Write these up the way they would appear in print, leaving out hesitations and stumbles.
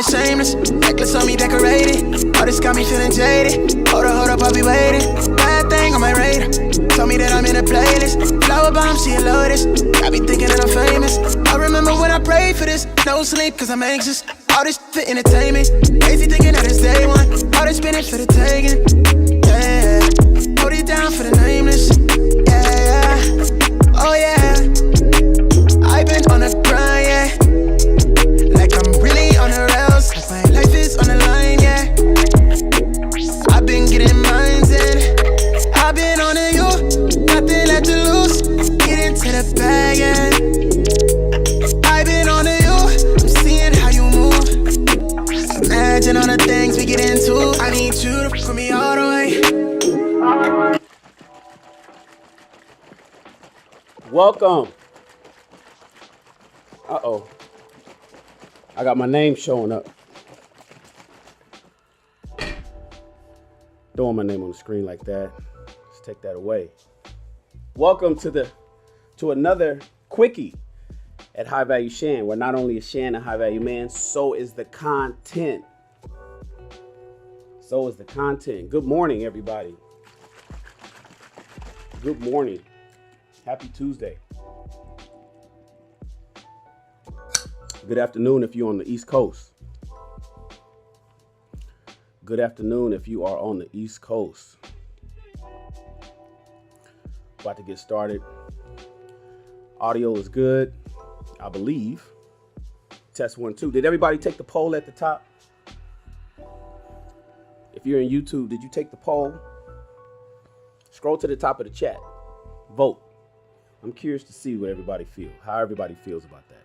feeling shameless. Necklace on me decorated. All this got me feeling jaded. Hold up, I'll be waiting. Bad thing on my radar. Told me that I'm in a playlist. Flower bomb, she a lotus. I be thinking that I'm famous. I remember when I prayed for this. No sleep, cause I'm anxious. All this for entertainment. Crazy thinking that it's day one. All this spinach for the taking. Yeah, hold it down for the nameless. Yeah, oh yeah. I've been on a grind, yeah. Like I'm really on the rails. Like my life is on the line, yeah. I've been getting mines in. I've been on the you. Nothing left to lose. Get into the bag, yeah. I've been on the you. I'm seeing how you move. Imagine all the things we get into. I need you to put me all the way. Welcome. Uh-oh. I got my name showing up. Don't want my name on the screen like that. Let's take that away. Welcome to another quickie at High Value Shan, where not only is Shan a high value man, so is the content. So is the content. Good morning, everybody. Good morning. Happy Tuesday. Good afternoon if you're on the East Coast. Good afternoon if you are on the East Coast. About to get started. Audio is good, I believe. Test 1, 2. Did everybody take the poll at the top? If you're in YouTube, did you take the poll? Scroll to the top of the chat. Vote. I'm curious to see what everybody feels, how everybody feels about that.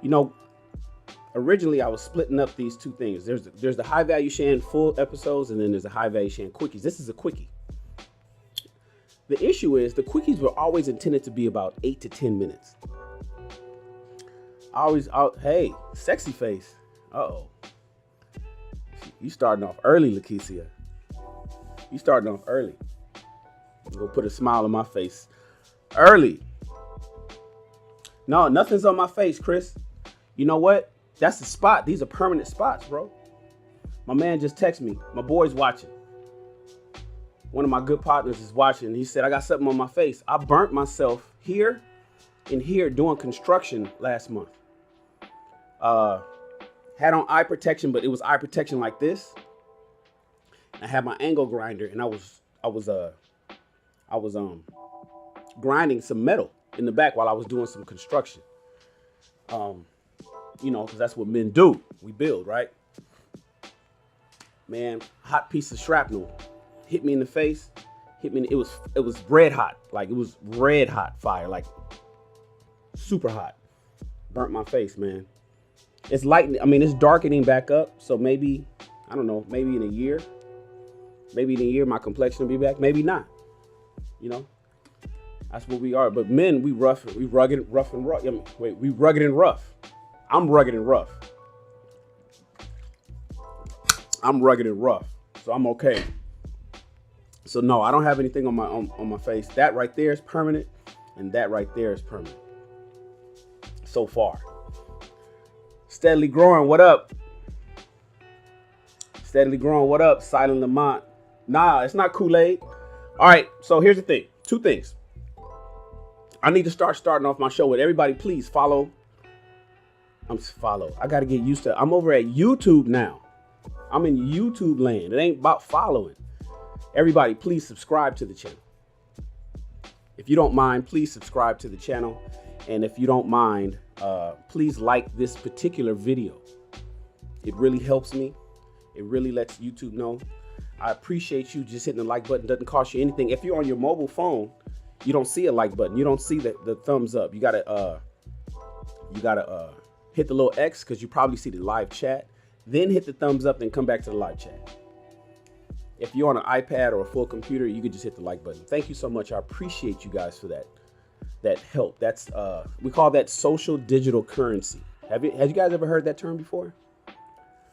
You know, originally I was splitting up these two things. There's the High Value Shan full episodes, and then there's the High Value Shan quickies. This is a quickie. The issue is the quickies were always intended to be about 8 to 10 minutes. Hey, sexy face. Uh-oh. You starting off early, Lakeisha. You starting off early. I'm gonna put a smile on my face early. No, nothing's on my face, Chris. You know what? That's the spot. These are permanent spots, bro. My man just texted me. My boy's watching. One of my good partners is watching. He said, I got something on my face. I burnt myself here and here doing construction last month. Had on eye protection, but it was eye protection like this. I had my angle grinder, and I was grinding some metal in the back while I was doing some construction. You know, because that's what men do. We build, right? Man, hot piece of shrapnel hit me in the face. Hit me. It was red hot. Like it was red hot fire. Like super hot. Burnt my face, man. It's light. I mean, it's darkening back up. So maybe, I don't know, maybe in a year my complexion will be back. Maybe not. You know, that's what we are. But men, we rugged and rough. We rugged and rough. I'm rugged and rough. I'm rugged and rough, so I'm okay. So no, I don't have anything on my face. That right there is permanent, and that right there is permanent. So far. Steadily growing, what up? Steadily growing, what up? Silent Lamont. Nah, it's not Kool-Aid. All right, so here's the thing. Two things. I need to starting off my show with everybody. Please follow. I got to get used to it. I'm over at YouTube now. I'm in YouTube land. It ain't about following. Everybody, please subscribe to the channel. If you don't mind, please subscribe to the channel. And if you don't mind, please like this particular video. It really helps me. It really lets YouTube know. I appreciate you just hitting the like button. Doesn't cost you anything. If you're on your mobile phone, you don't see a like button. You don't see the thumbs up. You gotta hit the little X because you probably see the live chat. Then hit the thumbs up, then come back to the live chat. If you're on an iPad or a full computer, you could just hit the like button. Thank you so much. I appreciate you guys for that help. That's we call that social digital currency. Have you guys ever heard that term before?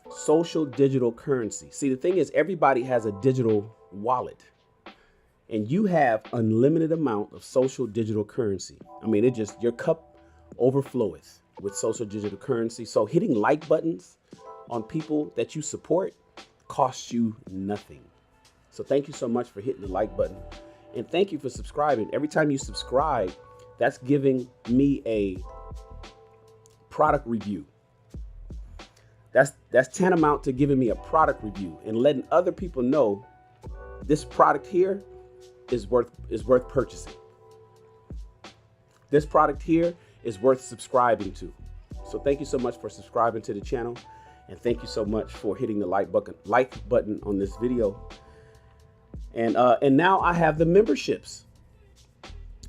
Social digital currency. See, the thing is, everybody has a digital wallet, and you have unlimited amount of social digital currency. I mean, your cup overfloweth. with social digital currency. So hitting like buttons on people that you support costs you nothing. So thank you so much for hitting the like button. And thank you for subscribing. Every time you subscribe, that's giving me a product review. That's tantamount to giving me a product review and letting other people know this product here is worth purchasing. This product here is worth subscribing to. So thank you so much for subscribing to the channel, and thank you so much for hitting the like button on this video. And now I have the memberships.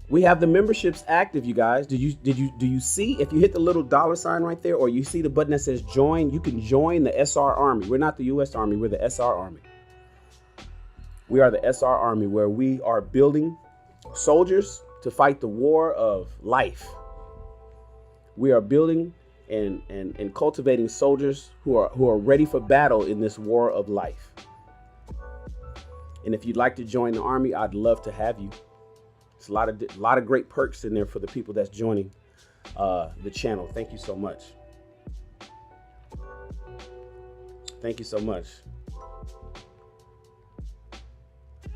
We have the memberships active, you guys. Do you see, if you hit the little $ right there, or you see the button that says join, you can join the SR Army. We're not the US Army, we're the SR Army. We are the SR Army, where we are building soldiers to fight the war of life. We are building and cultivating soldiers who are ready for battle in this war of life. And if you'd like to join the Army, I'd love to have you. It's a lot of great perks in there for the people that's joining the channel. Thank you so much. Thank you so much.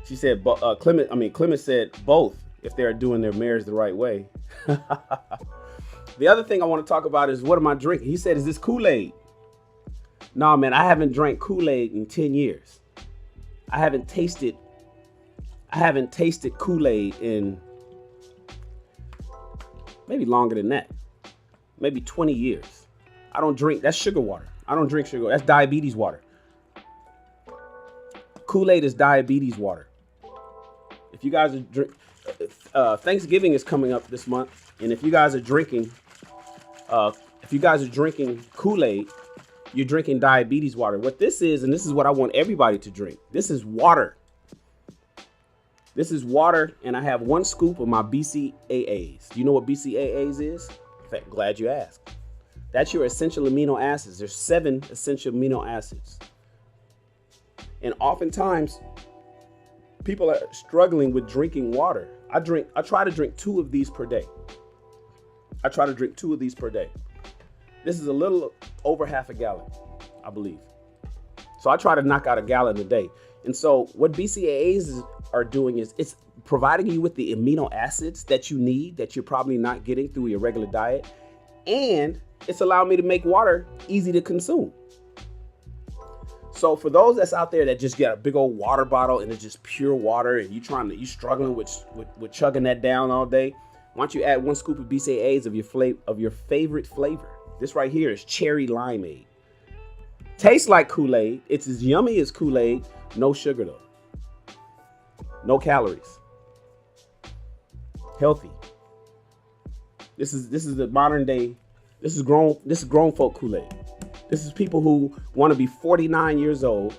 She said, Clement said both if they're doing their marriage the right way. The other thing I want to talk about is, what am I drinking? He said, is this Kool-Aid? No, man, I haven't drank Kool-Aid in 10 years. I haven't tasted Kool-Aid in maybe longer than that. Maybe 20 years. I don't drink, that's sugar water. I don't drink sugar. That's diabetes water. Kool-Aid is diabetes water. If you guys are Thanksgiving is coming up this month, and if you guys are drinking Kool-Aid, you're drinking diabetes water. What this is, and this is what I want everybody to drink, this is water. This is water, and I have 1 scoop of my BCAAs. Do you know what BCAAs is? In fact, glad you asked. That's your essential amino acids. There's 7 essential amino acids. And oftentimes, people are struggling with drinking water. I try to drink 2 of these per day. This is a little over half a gallon, I believe. So I try to knock out a gallon a day. And so what BCAAs are doing is it's providing you with the amino acids that you need, that you're probably not getting through your regular diet. And it's allowed me to make water easy to consume. So for those that's out there that just get a big old water bottle and it's just pure water, and you struggling with chugging that down all day, why don't you add 1 scoop of BCAAs of your favorite flavor? This right here is cherry limeade. Tastes like Kool-Aid. It's as yummy as Kool-Aid. No sugar though. No calories. Healthy. This is the modern day. This is grown folk Kool-Aid. This is people who want to be 49 years old.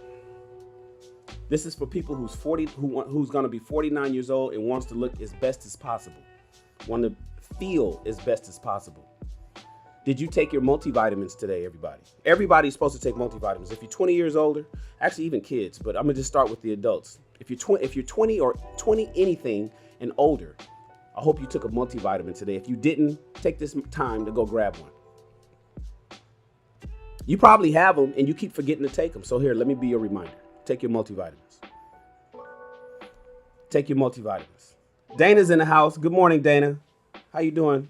This is for people who's going to be 49 years old and wants to look as best as possible. Want to feel as best as possible. Did you take your multivitamins today, everybody? Everybody's supposed to take multivitamins. If you're 20 years older, actually even kids, but I'm gonna just start with the adults. If you're 20 or 20 anything and older, I hope you took a multivitamin today. If you didn't, take this time to go grab one. You probably have them and you keep forgetting to take them. So here, let me be your reminder. Take your multivitamins. Take your multivitamins. Dana's in the house. Good morning, Dana. How you doing?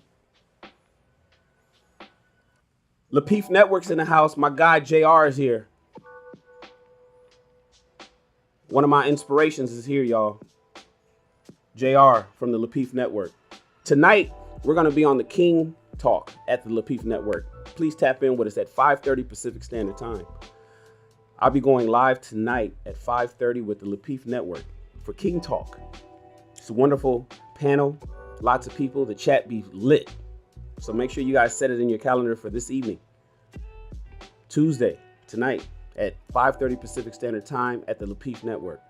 Lapeef Network's in the house. My guy JR is here. One of my inspirations is here, y'all. JR from the Lapeef Network. Tonight, we're going to be on the King Talk at the Lapeef Network. Please tap in with us at 5:30 Pacific Standard Time. I'll be going live tonight at 5:30 with the Lapeef Network for King Talk. It's a wonderful panel. Lots of people. The chat be lit. So make sure you guys set it in your calendar for this evening. Tuesday, tonight at 5:30 Pacific Standard Time at the Lapeef Network.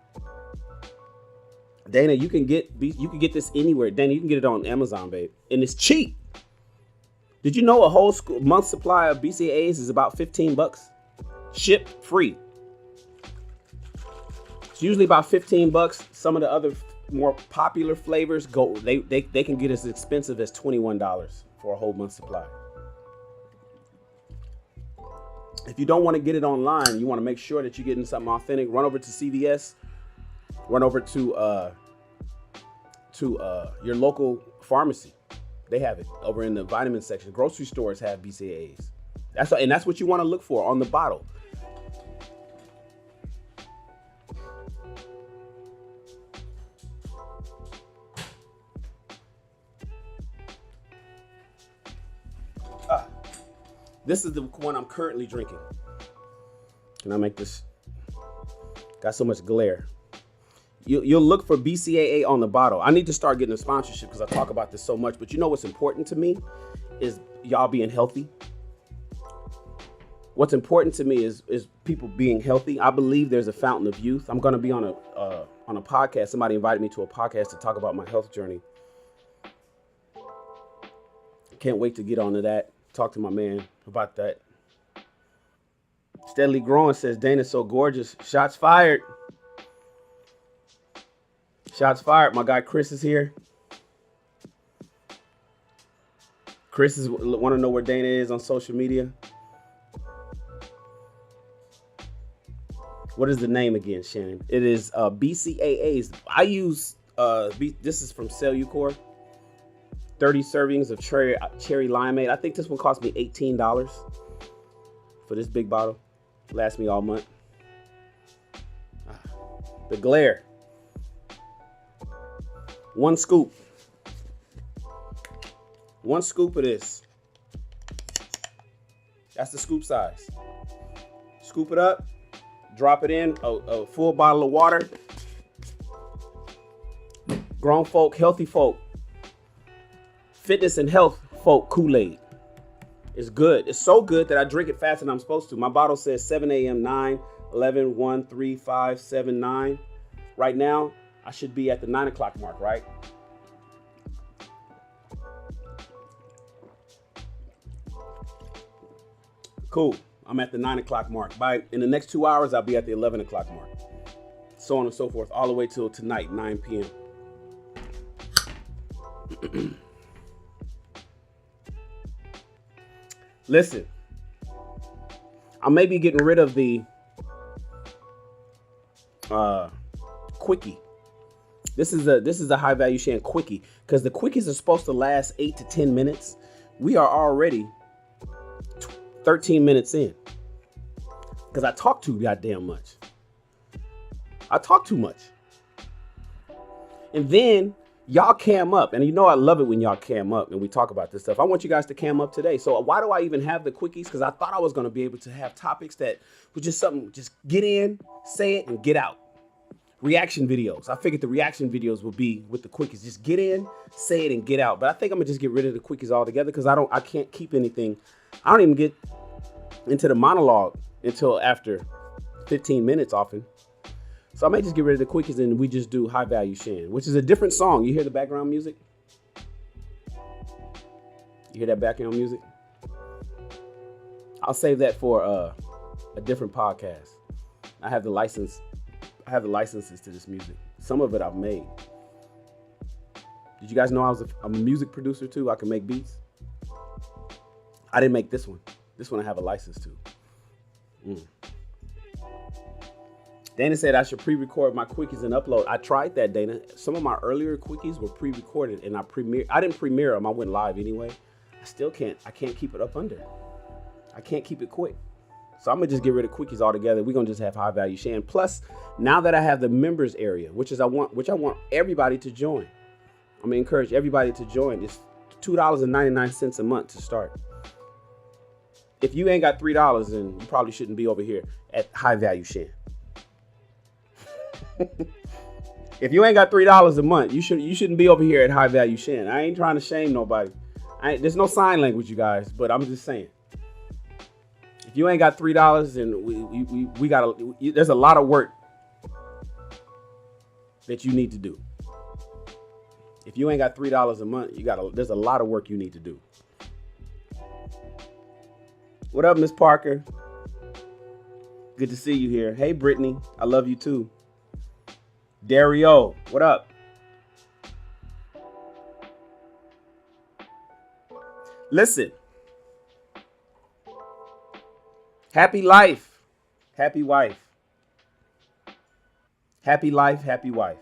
Dana, you can get this anywhere. Dana, you can get it on Amazon, babe. And it's cheap. Did you know a whole month supply of BCAAs is about $15? Ship free. It's usually about $15. Some of the other more popular flavors they can get as expensive as $21 for a whole month supply. If you don't want to get it online, you want to make sure that you're getting something authentic, run over to CVS, run over to your local pharmacy. They have it over in the vitamin section. Grocery stores have BCAAs. That's what you want to look for on the bottle. This is the one I'm currently drinking. Can I make this? Got so much glare. You'll look for BCAA on the bottle. I need to start getting a sponsorship because I talk about this so much. But you know what's important to me is y'all being healthy. What's important to me is people being healthy. I believe there's a fountain of youth. I'm going to be on a podcast. Somebody invited me to a podcast to talk about my health journey. Can't wait to get onto that. Talk to my man about that. Steadily Growing says, Dana's so gorgeous. Shots fired. Shots fired. My guy Chris is here. Chris is want to know where Dana is on social media. What is the name again, Shannon? It is BCAAs. I use this is from Cellucor. 30 servings of cherry limeade. I think this one cost me $18 for this big bottle. Lasts me all month. The glare. One scoop. One scoop of this. That's the scoop size. Scoop it up. Drop it in a full bottle of water. Grown folk, healthy folk. Fitness and health folk Kool-Aid. It's good. It's so good that I drink it faster than I'm supposed to. My bottle says 7 a.m., 9, 11, 1, 3, 5, 7, 9. Right now, I should be at the 9 o'clock mark, right? Cool. I'm at the 9 o'clock mark. In the next 2 hours, I'll be at the 11 o'clock mark. So on and so forth, all the way till tonight, 9 p.m. Listen, I may be getting rid of the quickie. This is a high value Shan quickie because the quickies are supposed to last 8 to 10 minutes. We are already 13 minutes in because I talk too goddamn much. I talk too much. And then y'all cam up, and you know I love it when y'all cam up and we talk about this stuff. I want you guys to cam up today. So why do I even have the quickies? Because I thought I was going to be able to have topics that were just something, just get in, say it, and get out. Reaction videos. I figured the reaction videos would be with the quickies. Just get in, say it, and get out. But I think I'm going to just get rid of the quickies altogether because I can't keep anything. I don't even get into the monologue until after 15 minutes often. So I may just get rid of the quickies and we just do high value Shan, which is a different song. You hear the background music? You hear that background music? I'll save that for a different podcast. I have the licenses to this music. Some of it I've made. Did you guys know I'm a music producer too? I can make beats. I didn't make this one. This one I have a license to. Dana said I should pre-record my quickies and upload. I tried that, Dana. Some of my earlier quickies were pre-recorded and I didn't premiere them. I went live anyway. I can't keep it up under. I can't keep it quick. So I'm gonna just get rid of quickies altogether. We're gonna just have high value Shan. Plus, now that I have the members area, which I want everybody to join. I'm gonna encourage everybody to join. It's $2.99 a month to start. If you ain't got $3, then you probably shouldn't be over here at high value Shan. If you ain't got $3 a month, you shouldn't be over here at high value Shan. I ain't trying to shame nobody. There's no sign language, you guys, but I'm just saying. If you ain't got $3, then we gotta. There's a lot of work that you need to do. If you ain't got $3 a month, there's a lot of work you need to do. What up, Miss Parker? Good to see you here. Hey, Brittany, I love you too. Dario, what up? Listen. Happy life, happy wife. Happy life, happy wife.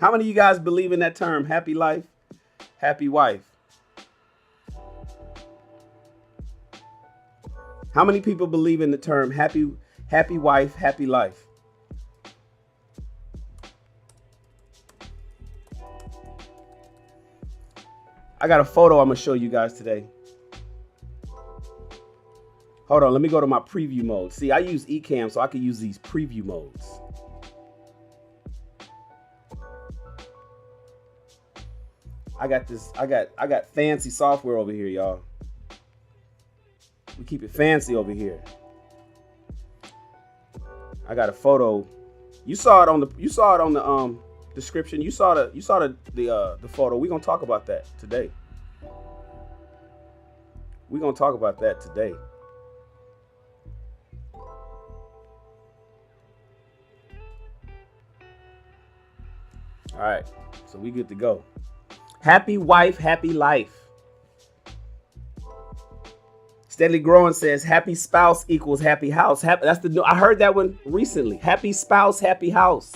How many of you guys believe in that term, happy life, happy wife? How many people believe in the term happy wife, happy life? I got a photo I'm gonna show you guys today. Hold on, let me go to my preview mode. See, I use Ecamm, so I can use these preview modes. I got fancy software over here, y'all. We keep it fancy over here. I got a photo. You saw it on the description. You saw the photo. We're gonna talk about that today. We're gonna talk about that today. All right, so we good to go. Happy wife, happy life. Steadily Growing says happy spouse equals happy house. That's the new. I heard that one recently. Happy spouse, happy house.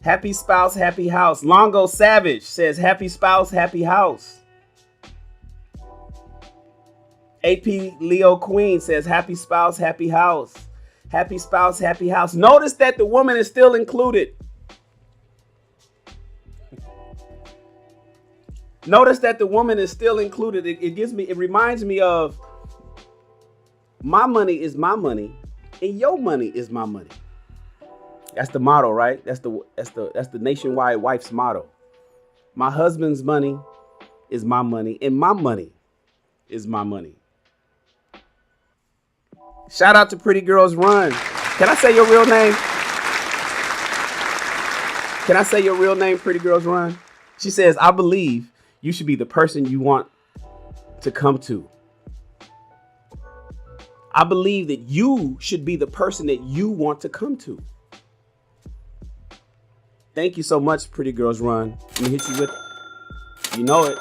Happy spouse, happy house. Longo Savage says happy spouse, happy house. AP Leo Queen says happy spouse, happy house. Happy spouse, happy house. Notice that the woman is still included. Notice that the woman is still included. It reminds me of my money is my money and your money is my money. That's the motto, right? That's the nationwide wife's motto. My husband's money is my money and my money is my money. Shout out to Pretty Girls Run. Can I say your real name? Can I say your real name, Pretty Girls Run? She says, I believe you should be the person you want to come to. I believe that you should be the person that you want to come to. Thank you so much, Pretty Girls Run. Let me hit you with, you know it.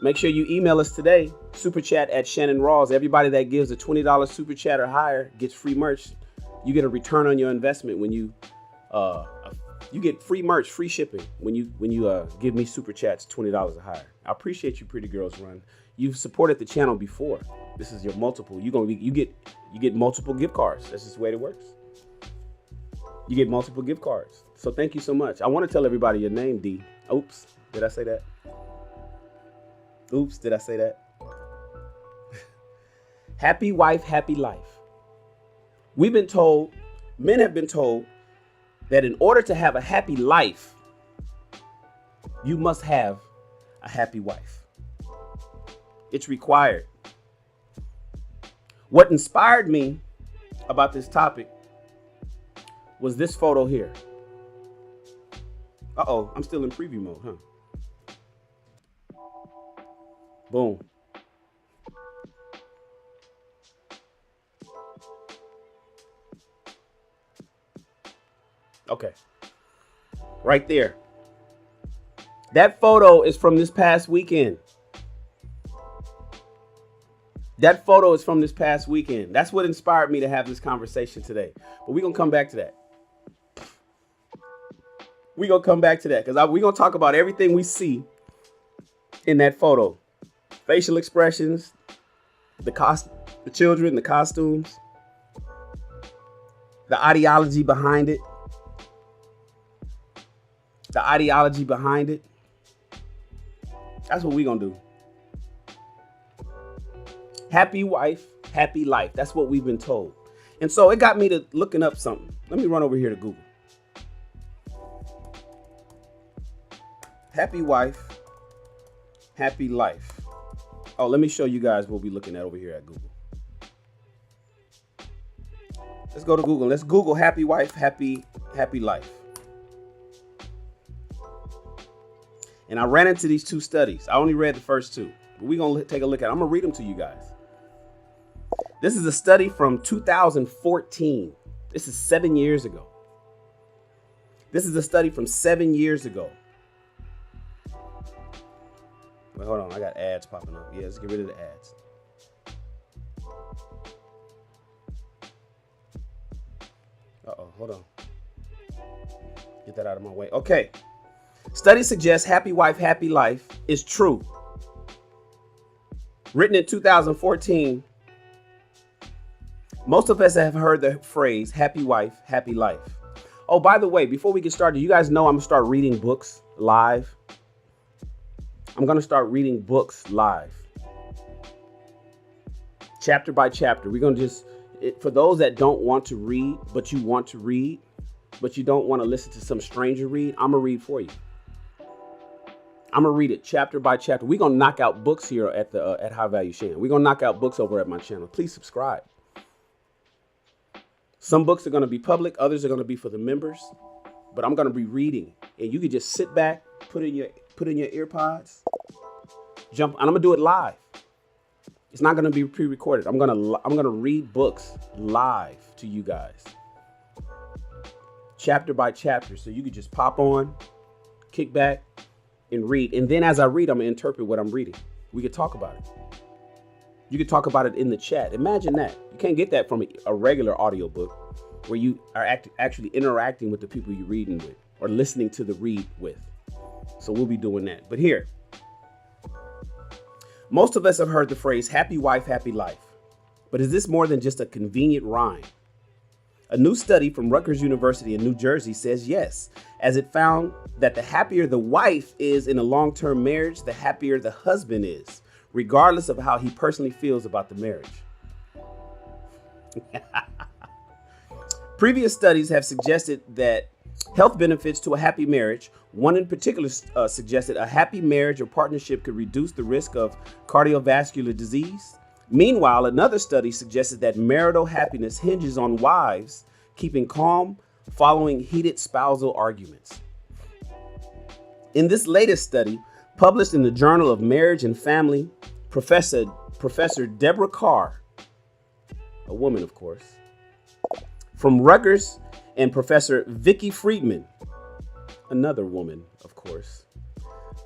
Make sure you email us today. SuperChat at Shannon Rawls. Everybody that gives a $20 SuperChat or higher gets free merch. You get a return on your investment when you get free merch, free shipping when you give me SuperChats $20 or higher. I appreciate you, Pretty Girls Run. You've supported the channel before. This is your multiple. You get multiple gift cards. That's just the way it works. You get multiple gift cards. So thank you so much. I want to tell everybody your name, D. Oops, did I say that? Oops, did I say that? Happy wife, happy life. We've been told, men have been told, that in order to have a happy life, you must have a happy wife. It's required. What inspired me about this topic was this photo here. Uh-oh, I'm still in preview mode, huh? Boom. Okay. Right there. That photo is from this past weekend. That photo is from this past weekend. That's what inspired me to have this conversation today. But we're going to come back to that. We're going to come back to that because we're going to talk about everything we see in that photo. Facial expressions, the children, the costumes, the ideology behind it. The ideology behind it. That's what we're going to do. Happy wife, happy life. That's what we've been told. And so it got me to looking up something. Let me run over here to Google. Happy wife, happy life. Oh, let me show you guys what we're looking at over here at Google. Let's go to Google. Let's Google happy wife, happy life. And I ran into these two studies. I only read the first two, but we're going to take a look at it. I'm going to read them to you guys. This is a study from 2014. This is 7 years ago. This is a study from 7 years ago. Wait, hold on. I got ads popping up. Yeah, let's get rid of the ads. Uh-oh, hold on. Get that out of my way. Okay. Study suggests happy wife, happy life is true. Written in 2014, most of us have heard the phrase happy wife, happy life. Oh, by the way, before we get started, you guys know I'm going to start reading books live. I'm going to start reading books live. Chapter by chapter. We're going to for those that don't want to read, but you want to read, but you don't want to listen to some stranger read, I'm going to read for you. I'm going to read it chapter by chapter. We're going to knock out books here at the at High Value Shannon. We're going to knock out books over at my channel. Please subscribe. Some books are going to be public. Others are going to be for the members. But I'm going to be reading. And you can just sit back, put in your ear pods, jump. And I'm going to do it live. It's not going to be pre-recorded. I'm going to read books live to you guys. Chapter by chapter. So you can just pop on, kick back, and read. And then as I read, I'm going to interpret what I'm reading. We could talk about it. You could talk about it in the chat. Imagine that. You can't get that from a regular audiobook where you are actually interacting with the people you're reading with or listening to the read with. So we'll be doing that. But here, most of us have heard the phrase happy wife, happy life. But is this more than just a convenient rhyme? A new study from Rutgers University in New Jersey says yes, as it found that the happier the wife is in a long-term marriage, the happier the husband is, regardless of how he personally feels about the marriage. Previous studies have suggested that health benefits to a happy marriage. One in particular suggested a happy marriage or partnership could reduce the risk of cardiovascular disease. Meanwhile, another study suggested that marital happiness hinges on wives keeping calm following heated spousal arguments. In this latest study, published in the Journal of Marriage and Family, Professor Deborah Carr, a woman, of course, from Rutgers, and Professor Vicki Friedman, another woman, of course,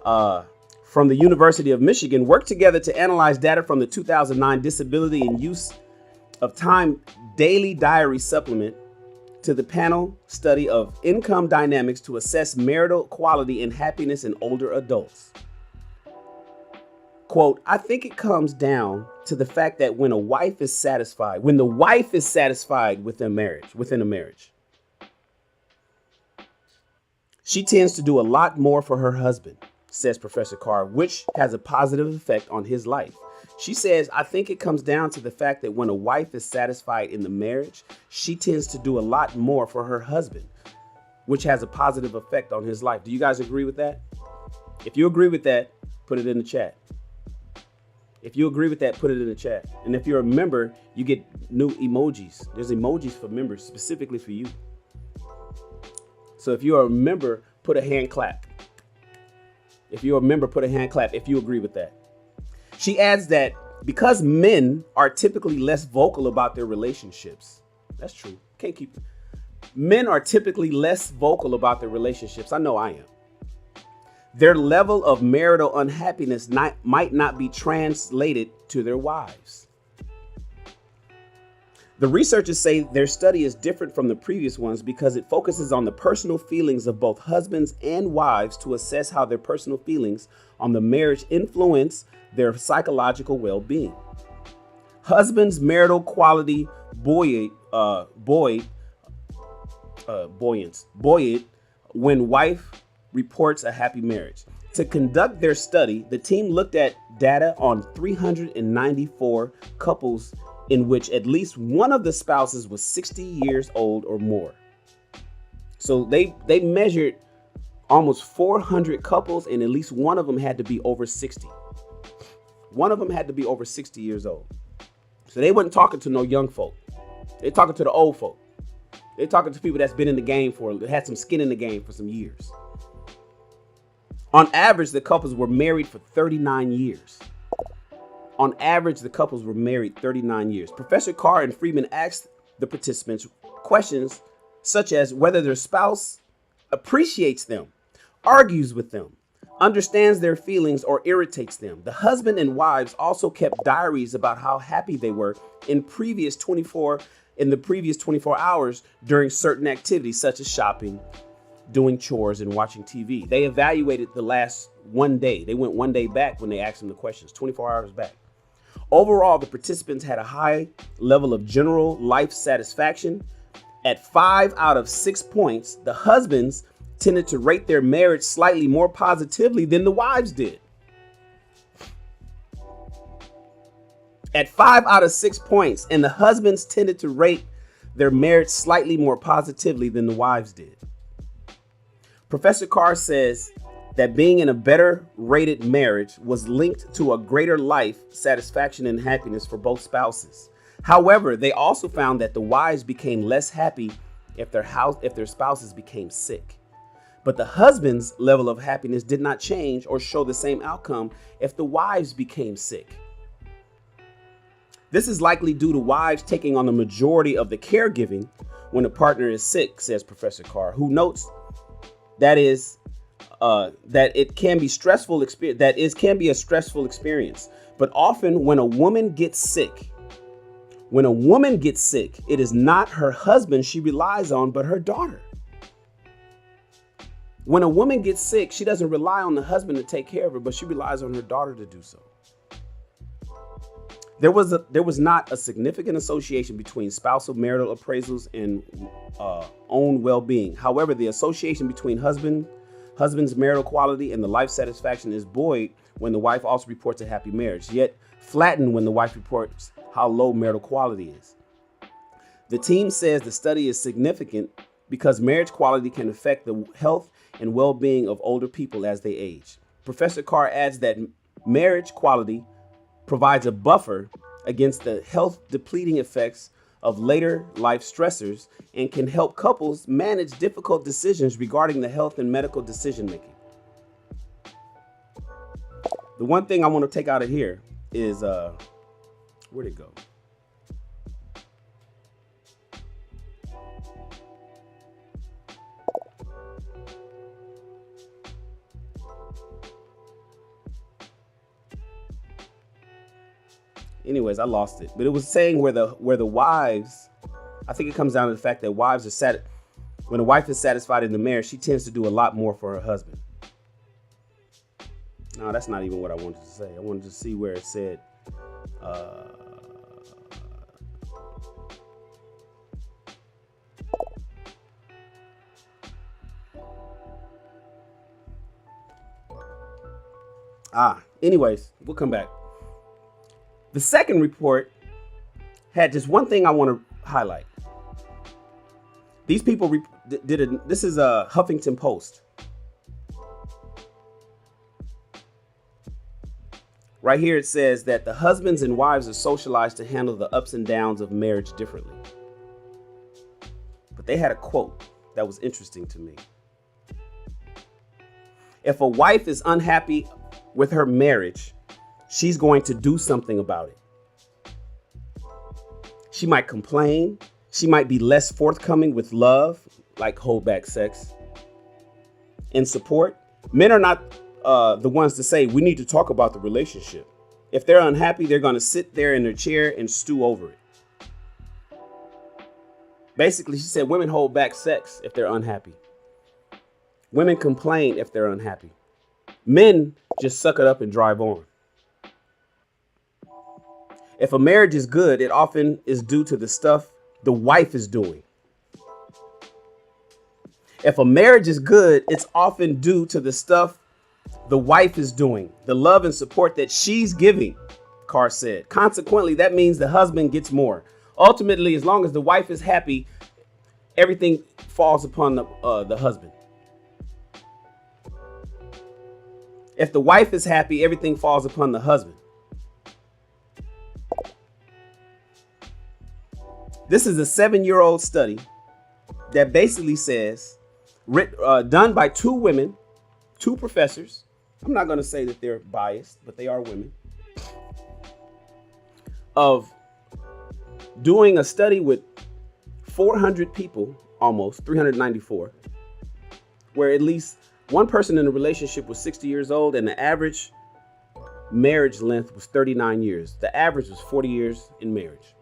from the University of Michigan, worked together to analyze data from the 2009 Disability and Use of Time Daily Diary Supplement to the panel study of income dynamics to assess marital quality and happiness in older adults. Quote, I think it comes down to the fact that when the wife is satisfied within a marriage, she tends to do a lot more for her husband, says Professor Carr, which has a positive effect on his life. She says, I think it comes down to the fact that when a wife is satisfied in the marriage, she tends to do a lot more for her husband, which has a positive effect on his life. Do you guys agree with that? If you agree with that, put it in the chat. If you agree with that, put it in the chat. And if you're a member, you get new emojis. There's emojis for members specifically for you. So if you're a member, put a hand clap. If you're a member, put a hand clap if you agree with that. She adds that because men are typically less vocal about their relationships. That's true. Can't keep it. Men are typically less vocal about their relationships. I know I am. Their level of marital unhappiness might not be translated to their wives. The researchers say their study is different from the previous ones because it focuses on the personal feelings of both husbands and wives to assess how their personal feelings on the marriage influence their psychological well-being. Husband's marital quality buoyant when wife reports a happy marriage. To conduct their study, the team looked at data on 394 couples in which at least one of the spouses was 60 years old or more. So they measured almost 400 couples, and at least one of them had to be over 60. One of them had to be over 60 years old. So they wasn't talking to no young folk. They're talking to the old folk. They're talking to people that's been in the game had some skin in the game for some years. On average, the couples were married for 39 years. On average, the couples were married 39 years. Professor Carr and Friedman asked the participants questions such as whether their spouse appreciates them, argues with them, understands their feelings or irritates them. The husband and wives also kept diaries about how happy they were in the previous 24 hours during certain activities such as shopping, doing chores, and watching TV. They evaluated the last one day. They went one day back when they asked them the questions, 24 hours back. Overall, the participants had a high level of general life satisfaction. At 5 out of 6 points, the husbands tended to rate their marriage slightly more positively than the wives did. At 5 out of 6 points, and the husbands tended to rate their marriage slightly more positively than the wives did. Professor Carr says that being in a better rated marriage was linked to a greater life satisfaction and happiness for both spouses. However, they also found that the wives became less happy if their spouses became sick. But the husband's level of happiness did not change or show the same outcome if the wives became sick. This is likely due to wives taking on the majority of the caregiving when a partner is sick, says Professor Carr, who notes that it can be stressful experience. Can be a stressful experience. But often when a woman gets sick, it is not her husband she relies on, but her daughter. When a woman gets sick, she doesn't rely on the husband to take care of her, but she relies on her daughter to do so. There was not a significant association between spousal marital appraisals and own well-being. However, the association between husband's marital quality and the life satisfaction is buoyed when the wife also reports a happy marriage, yet flattened when the wife reports how low marital quality is. The team says the study is significant because marriage quality can affect the health and well-being of older people as they age. Professor Carr adds that marriage quality provides a buffer against the health depleting effects of later life stressors and can help couples manage difficult decisions regarding the health and medical decision making. The one thing I want to take out of here is where'd it go? Anyways, I lost it. But it was saying where the wives, I think it comes down to the fact that when a wife is satisfied in the marriage, she tends to do a lot more for her husband. No, that's not even what I wanted to say. I wanted to see where it said, anyways, we'll come back. The second report had just one thing I want to highlight. These people this is a Huffington Post. Right here it says that the husbands and wives are socialized to handle the ups and downs of marriage differently. But they had a quote that was interesting to me. If a wife is unhappy with her marriage, she's going to do something about it. She might complain. She might be less forthcoming with love, like hold back sex, and support. Men are not the ones to say, we need to talk about the relationship. If they're unhappy, they're going to sit there in their chair and stew over it. Basically, she said women hold back sex if they're unhappy. Women complain if they're unhappy. Men just suck it up and drive on. If a marriage is good, it often is due to the stuff the wife is doing. If a marriage is good, it's often due to the stuff the wife is doing, the love and support that she's giving, Carr said. Consequently, that means the husband gets more. Ultimately, as long as the wife is happy, everything falls upon the husband. If the wife is happy, everything falls upon the husband. This is a 7-year-old study that basically says, done by two women, two professors. I'm not going to say that they're biased, but they are women. Of doing a study with 400 people, almost 394, where at least One person in a relationship was 60 years old, and the average marriage length was 39 years. The average was 40 years in marriage.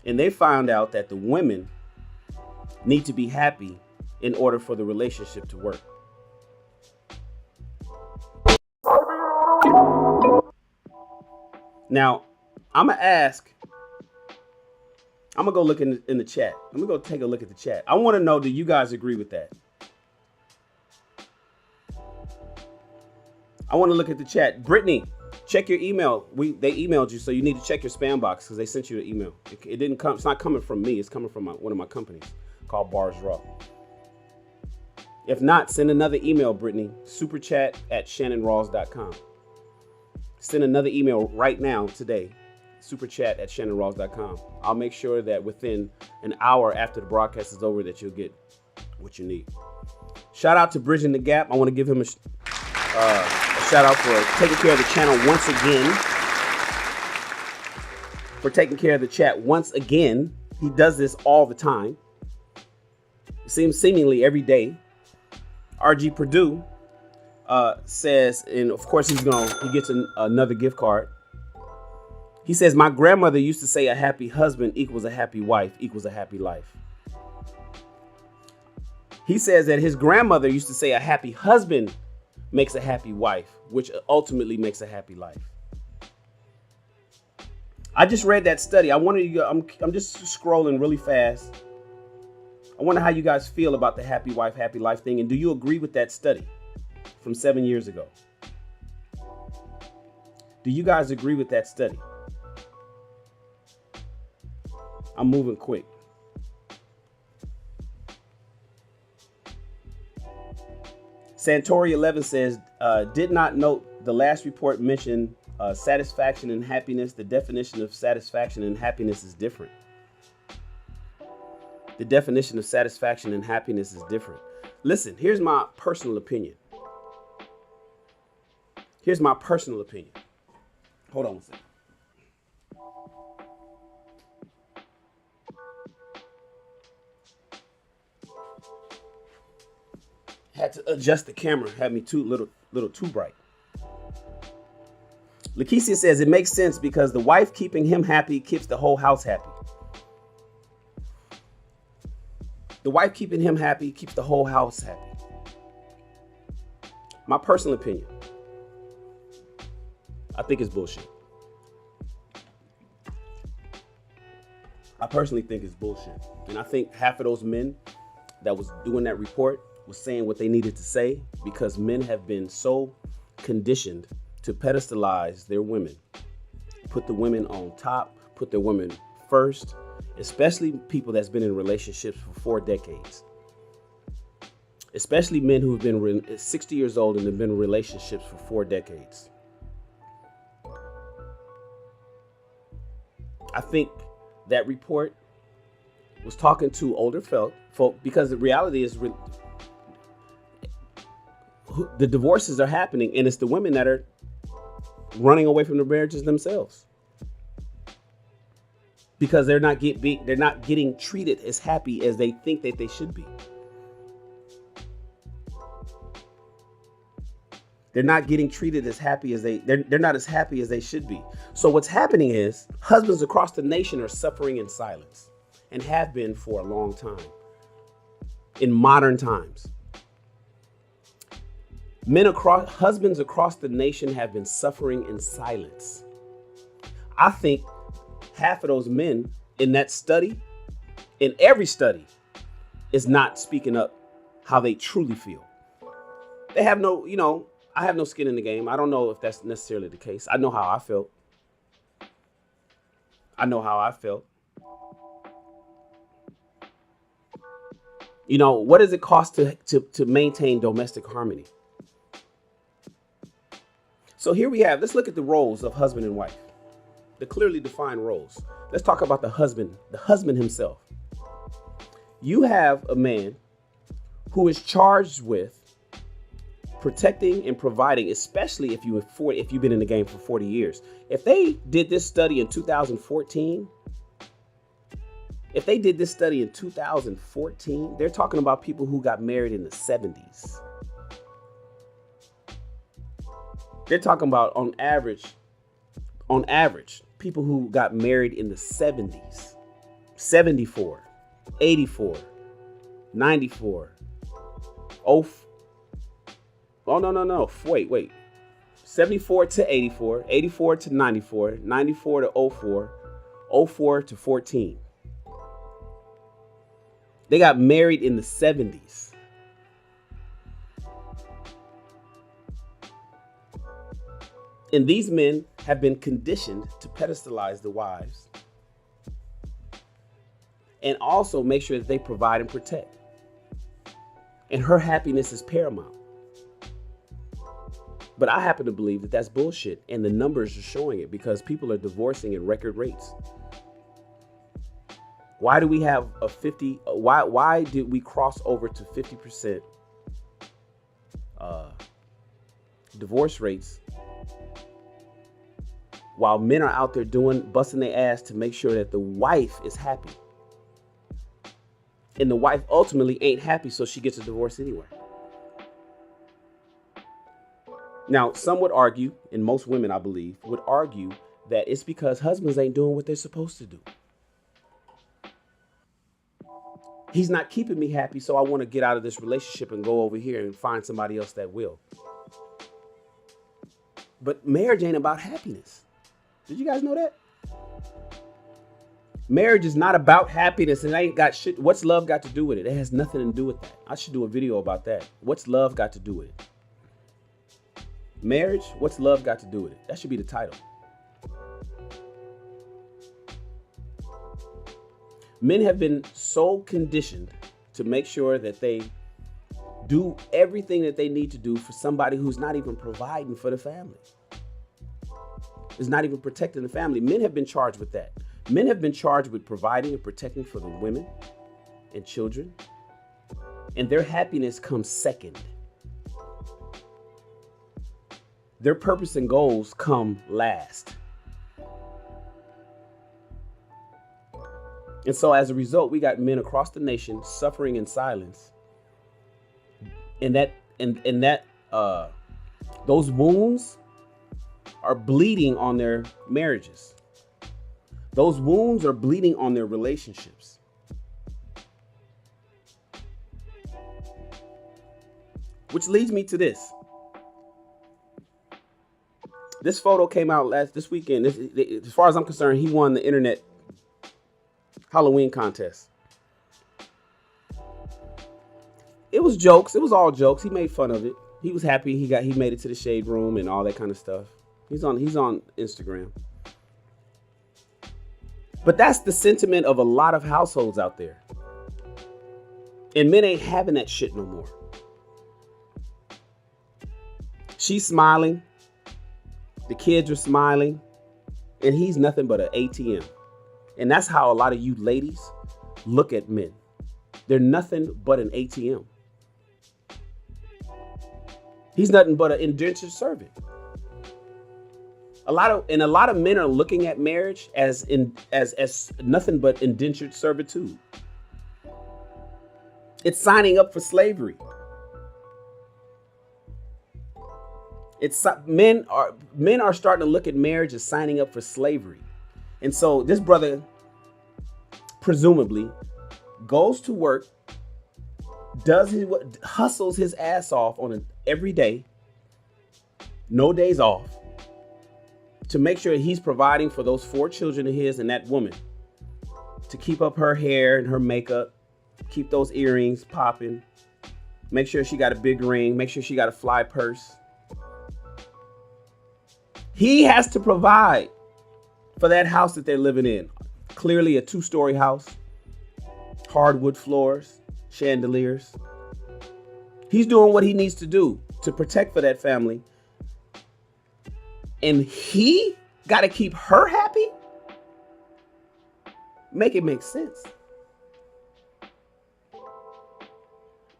And they found out that the women need to be happy in order for the relationship to work. Now, I'm going to go look in the chat. Let me go take a look at the chat. I want to know, do you guys agree with that? I want to look at the chat. Brittany, check your email. They emailed you, so you need to check your spam box because they sent you an email. It didn't come. It's not coming from me. It's coming from one of my companies called Bars Raw. If not, send another email, Brittany. SuperChat@ShannonRawls.com. Send another email right now today. SuperChat@ShannonRawls.com. I'll make sure that within an hour after the broadcast is over that you'll get what you need. Shout out to Bridging the Gap. I want to give him a shout out for taking care of the channel once again. For taking care of the chat once again. He does this all the time. It seems seemingly every day. RG Purdue says, and of course he gets another gift card. He says, my grandmother used to say a happy husband equals a happy wife equals a happy life. He says that his grandmother used to say a happy husband makes a happy wife, which ultimately makes a happy life. I just read that study. I'm just scrolling really fast. I wonder how you guys feel about the happy wife, happy life thing. And do you agree with that study from 7 years ago? Do you guys agree with that study? I'm moving quick. Santori 11 says, did not note the last report mentioned satisfaction and happiness. The definition of satisfaction and happiness is different. The definition of satisfaction and happiness is different. Listen, here's my personal opinion. Here's my personal opinion. Hold on one second. Had to adjust the camera. Had me too bright. Lakeisha says it makes sense because the wife keeping him happy keeps the whole house happy. The wife keeping him happy keeps the whole house happy. My personal opinion. I think it's bullshit. I personally think it's bullshit. And I think half of those men that was doing that report was saying what they needed to say because men have been so conditioned to pedestalize their women, put the women on top, put their women first, especially people that's been in relationships for 4 decades. Especially men who have been 60 years old and have been in relationships for 4 decades. I think that report was talking to older folk because the reality is the divorces are happening and it's the women that are running away from their marriages themselves. Because they're not getting treated as happy as they think that they should be. They're not getting treated as happy as they're not as happy as they should be. So what's happening is husbands across the nation are suffering in silence and have been for a long time. In modern times. Husbands across the nation have been suffering in silence. I think half of those men in that study, in every study, is not speaking up how they truly feel. They have no, I have no skin in the game. I don't know if that's necessarily the case. I know how I felt. What does it cost to maintain domestic harmony? So here we have, let's look at the roles of husband and wife. The clearly defined roles. Let's talk about the husband himself. You have a man who is charged with protecting and providing, especially if you've been in the game for 40 years. If they did this study in 2014, If they did this study in 2014, they're talking about people who got married in the 70s. They're talking about on average, people who got married in the 70s, 74, 84, 94, oh no, wait. 74 to 84, 84 to 94, 94 to 04, 04 to 14. They got married in the 70s. And these men have been conditioned to pedestalize the wives and also make sure that they provide and protect. And her happiness is paramount. But I happen to believe that that's bullshit, and the numbers are showing it because people are divorcing at record rates. Why do we have a 50? Why did we cross over to 50% divorce rates while men are out there busting their ass to make sure that the wife is happy? And the wife ultimately ain't happy, so she gets a divorce anyway. Now, some would argue, and most women, I believe, would argue that it's because husbands ain't doing what they're supposed to do. He's not keeping me happy, so I want to get out of this relationship and go over here and find somebody else that will. But marriage ain't about happiness. Did you guys know that? Marriage is not about happiness, and it ain't got shit. What's love got to do with it? It has nothing to do with that. I should do a video about that. What's love got to do with it? Marriage, what's love got to do with it? That should be the title. Men have been so conditioned to make sure that they do everything that they need to do for somebody who's not even providing for the family. Is not even protecting the family. Men have been charged with that. Men have been charged with providing and protecting for the women and children. And their happiness comes second. Their purpose and goals come last. And so as a result, we got men across the nation suffering in silence. And those wounds are bleeding on their marriages. Those wounds are bleeding on their relationships. Which leads me to this. This photo came out this weekend. As far as I'm concerned, he won the internet Halloween contest. It was jokes. It was all jokes. He made fun of it. He was happy he made it to the shade room and all that kind of stuff. He's on Instagram. But that's the sentiment of a lot of households out there. And men ain't having that shit no more. She's smiling. The kids are smiling, and he's nothing but an ATM. And that's how a lot of you ladies look at men. They're nothing but an ATM. He's nothing but an indentured servant. A lot of men are looking at marriage as nothing but indentured servitude. It's signing up for slavery. Men are starting to look at marriage as signing up for slavery. And so this brother presumably goes to work, hustles his ass off every day, no days off, to make sure he's providing for those 4 children of his and that woman, to keep up her hair and her makeup, keep those earrings popping, make sure she got a big ring, make sure she got a fly purse. He has to provide for that house that they're living in. Clearly a 2-story house, hardwood floors, chandeliers. He's doing what he needs to do to protect for that family. And he got to keep her happy? Make it make sense.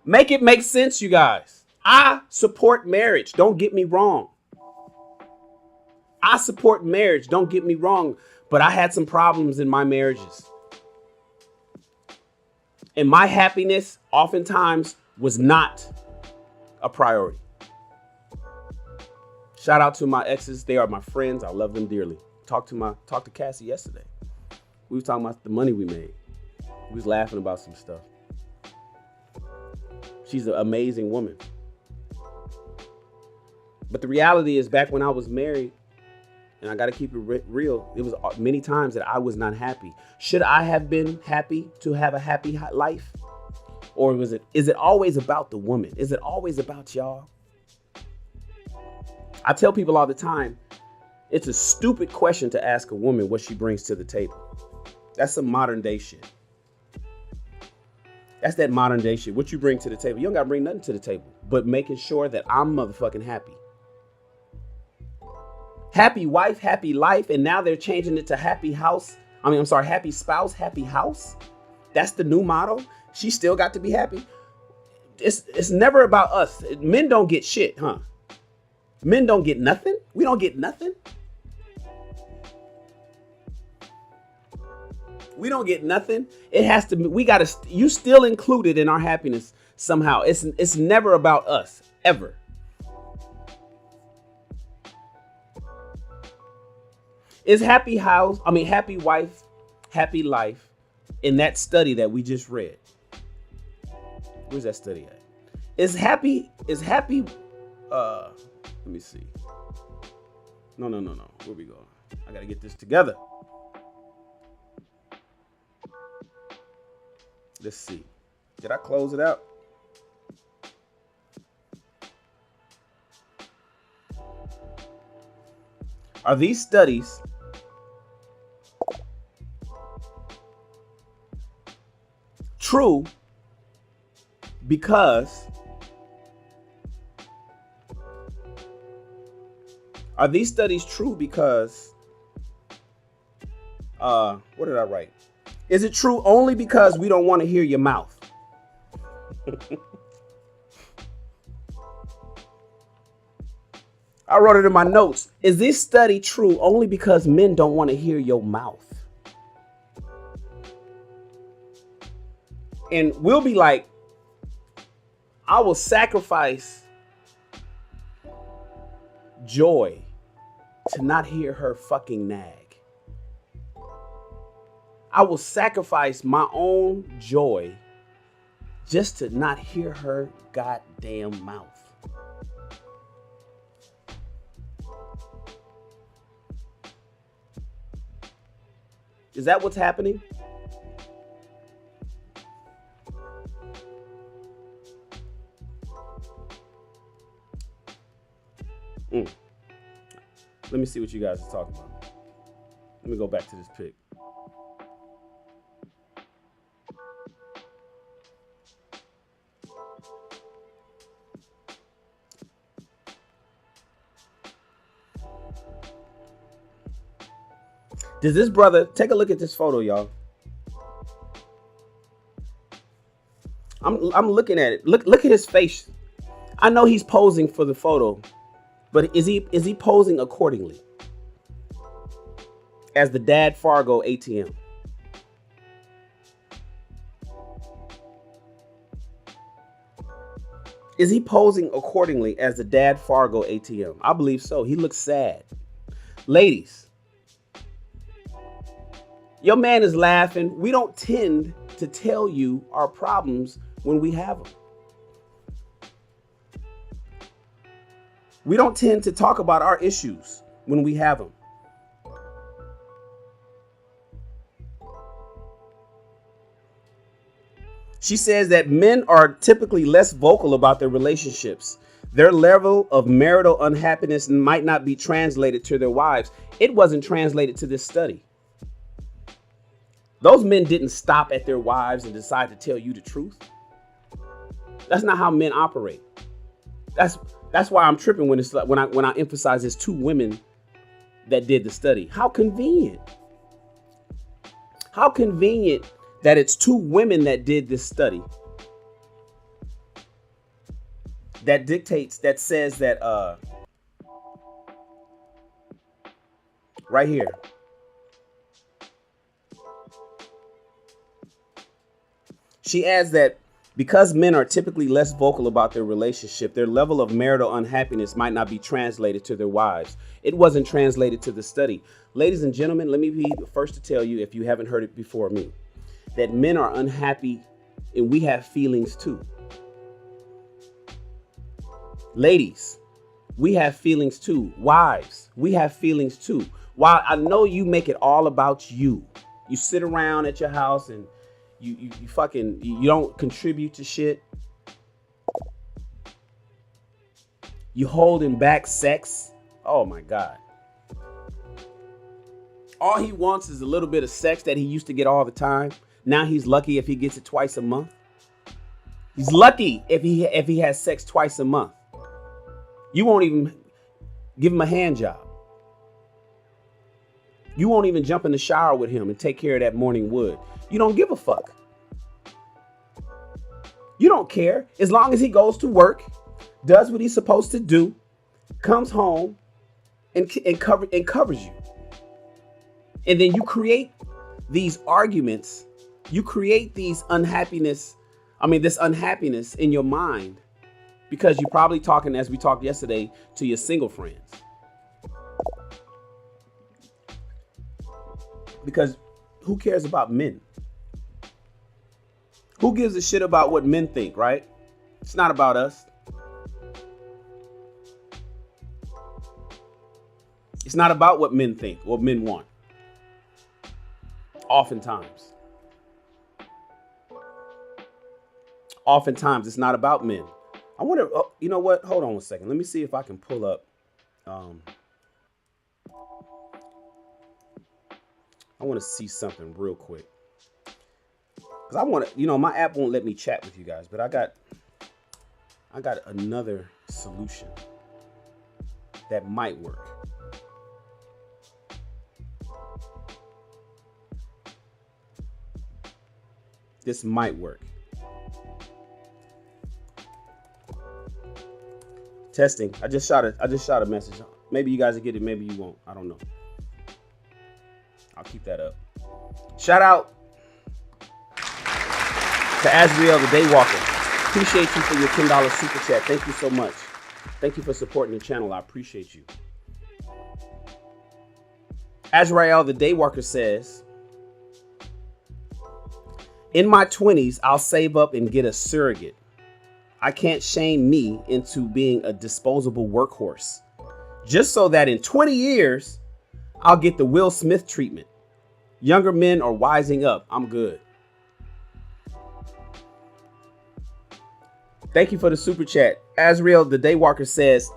Make it make sense, you guys. I support marriage. Don't get me wrong. I support marriage. Don't get me wrong. But I had some problems in my marriages. And my happiness oftentimes was not a priority. Shout out to my exes. They are my friends. I love them dearly. Talked to Cassie yesterday. We was talking about the money we made. We was laughing about some stuff. She's an amazing woman. But the reality is, back when I was married, and I got to keep it real, it was many times that I was not happy. Should I have been happy to have a happy life? Or is it always about the woman? Is it always about y'all? I tell people all the time, it's a stupid question to ask a woman what she brings to the table. That's some modern day shit. That's that modern day shit. What you bring to the table. You don't got to bring nothing to the table, but making sure that I'm motherfucking happy. Happy wife, happy life. And now they're changing it to happy house. Happy spouse, happy house. That's the new model. She still got to be happy. It's never about us. Men don't get shit, huh? Men don't get nothing. We don't get nothing. We don't get nothing. It has to be, you still included in our happiness somehow. It's never about us, ever. Is happy wife, happy life in that study that we just read? Where's that study at? Is happy, let me see. No. Where we going? I gotta get this together. Let's see. Did I close it out? Are these studies true because what did I write? Is it true only because we don't want to hear your mouth? I wrote it in my notes. Is this study true only because men don't want to hear your mouth? And we'll be like, I will sacrifice joy to not hear her fucking nag. I will sacrifice my own joy just to not hear her goddamn mouth. Is that what's happening? Let me see what you guys are talking about. Let me go back to this pic. Does this brother, take a look at this photo, y'all. I'm looking at it. Look at his face. I know he's posing for the photo, but is he posing accordingly? As the Dad Fargo ATM. Is he posing accordingly as the Dad Fargo ATM? I believe so. He looks sad. Ladies, your man is laughing. We don't tend to tell you our problems when we have them. We don't tend to talk about our issues when we have them. She says that men are typically less vocal about their relationships. Their level of marital unhappiness might not be translated to their wives. It wasn't translated to this study. Those men didn't stop at their wives and decide to tell you the truth. That's not how men operate. That's why I'm tripping when it's when I emphasize it's two women that did the study. How convenient. How convenient that it's two women that did this study. That says that right here. She adds that because men are typically less vocal about their relationship, their level of marital unhappiness might not be translated to their wives. It wasn't translated to the study. Ladies and gentlemen, let me be the first to tell you, if you haven't heard it before me, that men are unhappy and we have feelings too. Ladies, we have feelings too. Wives, we have feelings too. While I know you make it all about you, you sit around at your house and you don't contribute to shit. You holding back sex. Oh my God. All he wants is a little bit of sex that he used to get all the time. Now he's lucky if he gets it twice a month. He's lucky if he has sex twice a month. You won't even give him a hand job. You won't even jump in the shower with him and take care of that morning wood. You don't give a fuck. You don't care. As long as he goes to work, does what he's supposed to do, comes home and covers you. And then you create these arguments. You create this unhappiness in your mind because you're probably talking, as we talked yesterday, to your single friends. Because who cares about men? Who gives a shit about what men think, right? It's not about us. It's not about what men think, what men want. Oftentimes it's not about men. I wonder, you know what? Hold on a second. Let me see if I can pull up. I want to see something real quick. Because I want to, my app won't let me chat with you guys, but I got another solution that might work. This might work. Testing. I just shot a message. Maybe you guys will get it. Maybe you won't. I don't know. I'll keep that up. Shout out to Azriel the Daywalker. Appreciate you for your $10 super chat. Thank you so much. Thank you for supporting the channel. I appreciate you. Azrael the Daywalker says, in my 20s, I'll save up and get a surrogate. I can't shame me into being a disposable workhorse. Just so that in 20 years, I'll get the Will Smith treatment. Younger men are wising up. I'm good. Thank you for the super chat. Azriel the Daywalker says,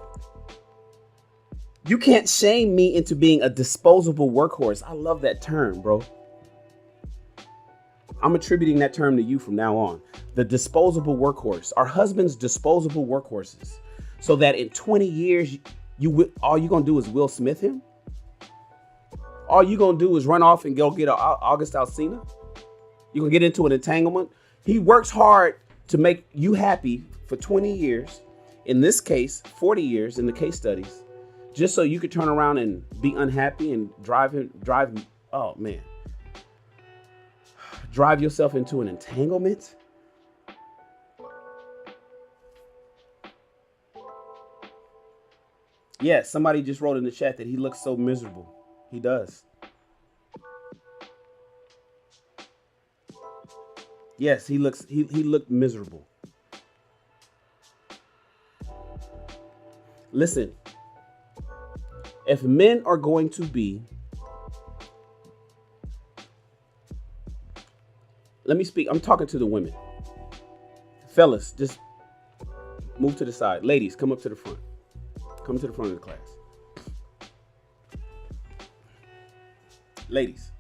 you can't shame me into being a disposable workhorse. I love that term, bro. I'm attributing that term to you from now on. The disposable workhorse. Our husbands disposable workhorses. So that in 20 years, all you're going to do is Will Smith him? All you're going to do is run off and go get an August Alsina? You're going to get into an entanglement? He works hard to make you happy for 20 years. In this case, 40 years in the case studies. Just so you could turn around and be unhappy and drive yourself into an entanglement? Yes, somebody just wrote in the chat that he looks so miserable. He does. Yes, he looked miserable. Listen, if men are going to be, let me speak. I'm talking to the women. Fellas, just move to the side. Ladies, come up to the front. Come to the front of the class. Ladies,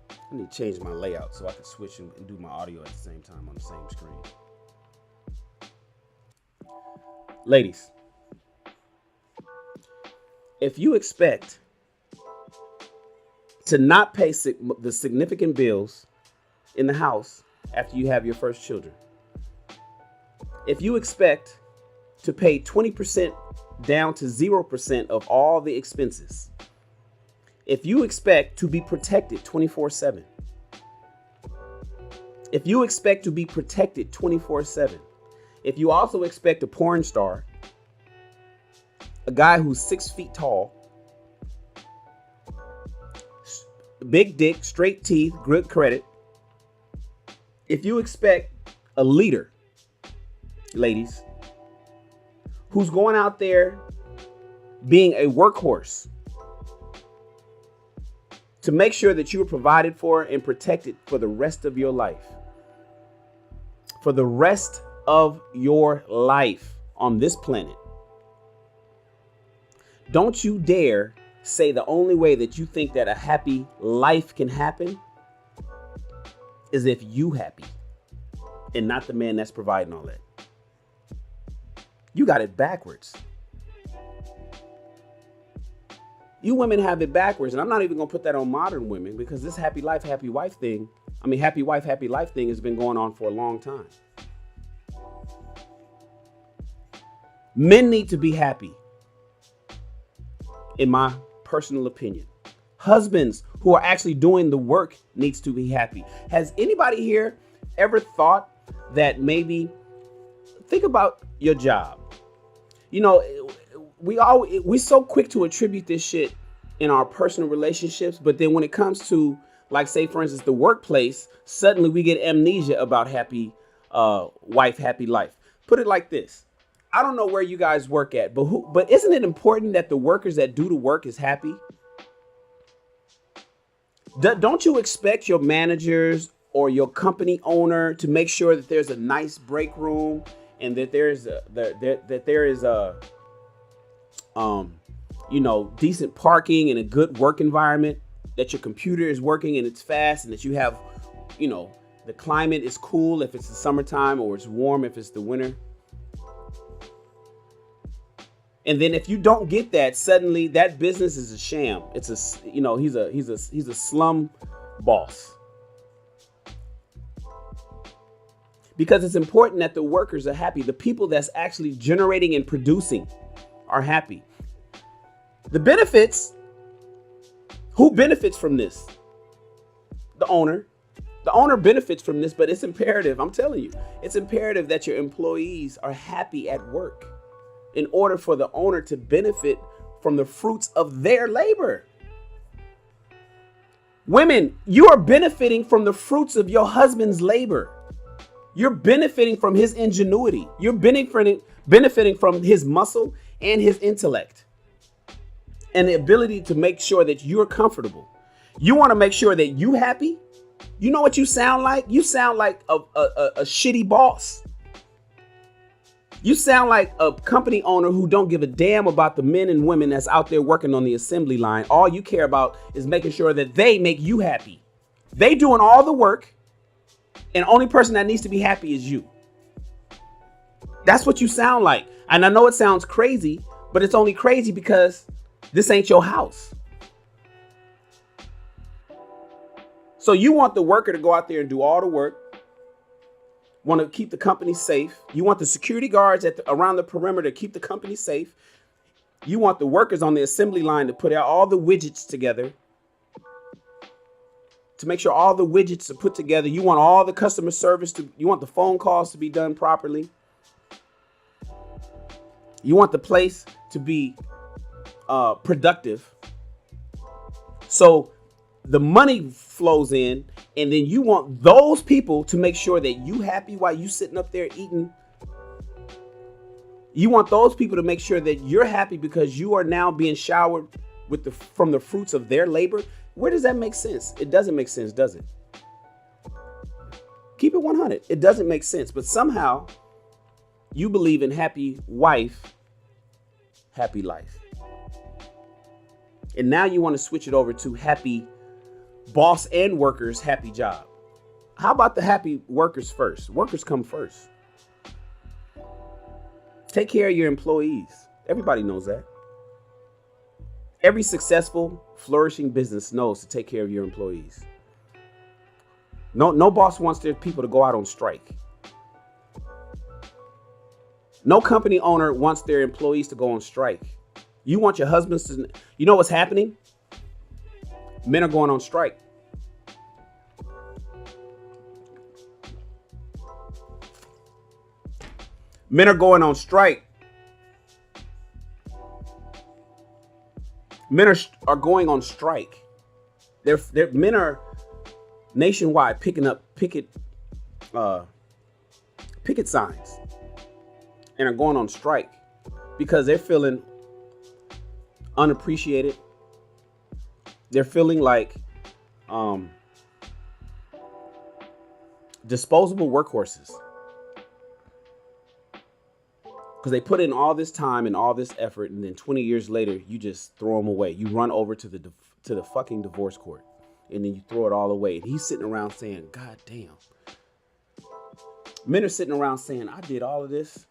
I need to change my layout so I can switch and do my audio at the same time on the same screen. Ladies, if you expect to not pay the significant bills in the house after you have your first children, if you expect to pay 20% down to 0% of all the expenses, if you expect to be protected 24/7, if you expect to be protected 24/7, if you also expect a porn star, a guy who's 6 feet tall, big dick, straight teeth, good credit, if you expect a leader, ladies, who's going out there being a workhorse to make sure that you are provided for and protected for the rest of your life, for the rest of your life on this planet, don't you dare say the only way that you think that a happy life can happen is if you happy and not the man that's providing all that. You got it backwards. You women have it backwards. And I'm not even going to put that on modern women, because this happy life, happy wife thing, happy wife, happy life thing has been going on for a long time. Men need to be happy, in my personal opinion. Husbands who are actually doing the work needs to be happy. Has anybody here ever thought that maybe, think about your job? You know, we so quick to attribute this shit in our personal relationships, but then when it comes to, like, say for instance, the workplace, suddenly we get amnesia about happy wife, happy life. Put it like this. I don't know where you guys work at, but isn't it important that the workers that do the work is happy? Don't you expect your managers or your company owner to make sure that there's a nice break room and that there is decent parking and a good work environment, that your computer is working and it's fast, and that you have, the climate is cool if it's the summertime, or it's warm if it's the winter? And then if you don't get that, suddenly that business is a sham. It's he's a slum boss. Because it's important that the workers are happy. The people that's actually generating and producing are happy. The benefits, who benefits from this? The owner. The owner benefits from this, but it's imperative. I'm telling you, it's imperative that your employees are happy at work, in order for the owner to benefit from the fruits of their labor. Women, you are benefiting from the fruits of your husband's labor. You're benefiting from his ingenuity. You're benefiting from his muscle and his intellect, and the ability to make sure that you're comfortable. You want to make sure that you happy. You know what you sound like? You sound like a shitty boss. You sound like a company owner who don't give a damn about the men and women that's out there working on the assembly line. All you care about is making sure that they make you happy. They doing all the work, and the only person that needs to be happy is you. That's what you sound like. And I know it sounds crazy, but it's only crazy because this ain't your house. So you want the worker to go out there and do all the work, want to keep the company safe. You want the security guards around the perimeter to keep the company safe. You want the workers on the assembly line to put out all the widgets together, to make sure all the widgets are put together. You want all the customer service you want the phone calls to be done properly. You want the place to be productive. So the money flows in, and then you want those people to make sure that you happy while you sitting up there eating. You want those people to make sure that you're happy because you are now being showered from the fruits of their labor. Where does that make sense? It doesn't make sense, does it? Keep it 100. It doesn't make sense, but somehow you believe in happy wife, happy life. And now you want to switch it over to happy boss and workers, happy job. How about the happy workers first? Workers come first. Take care of your employees. Everybody knows that. Every successful, flourishing business knows to take care of your employees. No boss wants their people to go out on strike. No company owner wants their employees to go on strike. You want your husbands to, you know what's happening? Men are going on strike. Men are going on strike. Men are going on strike. Men are nationwide picking up picket signs and are going on strike because they're feeling unappreciated. They're feeling like disposable workhorses because they put in all this time and all this effort, and then 20 years later you just throw them away. You run over to the fucking divorce court, and then you throw it all away. And he's sitting around saying, God damn. Men are sitting around saying, I did all of this.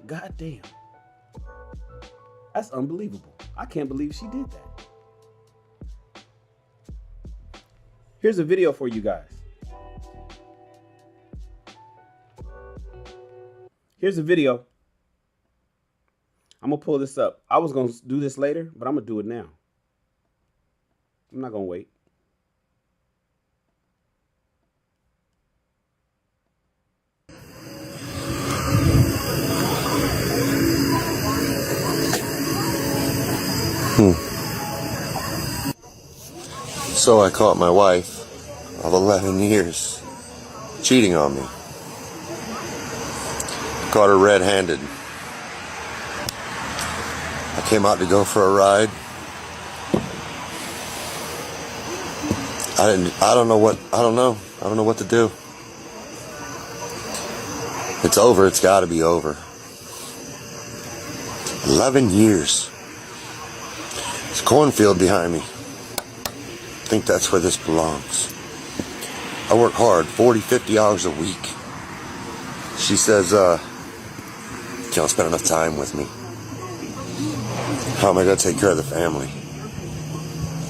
God damn. That's unbelievable. I can't believe she did that. Here's a video for you guys. Here's a video. I'm going to pull this up. I was going to do this later, but I'm going to do it now. I'm not going to wait. So I caught my wife of 11 years cheating on me. Caught her red-handed. I came out to go for a ride. I don't know what to do. It's over. It's got to be over. 11 years. There's a cornfield behind me. I think that's where this belongs. I work hard, 40, 50 hours a week. She says, you don't spend enough time with me. How am I going to take care of the family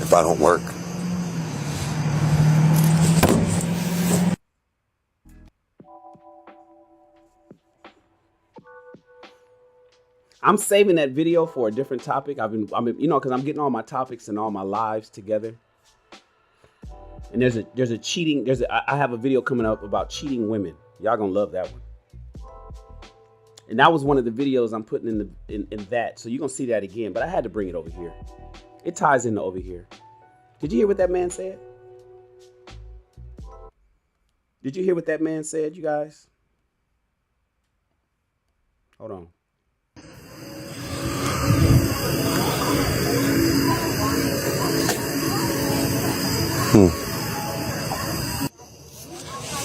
if I don't work? I'm saving that video for a different topic. I've been, because I'm getting all my topics and all my lives together. And there's a cheating. I have a video coming up about cheating women. Y'all gonna love that one. And that was one of the videos I'm putting in that. So you're gonna see that again. But I had to bring it over here. It ties into over here. Did you hear what that man said? Did you hear what that man said, you guys? Hold on.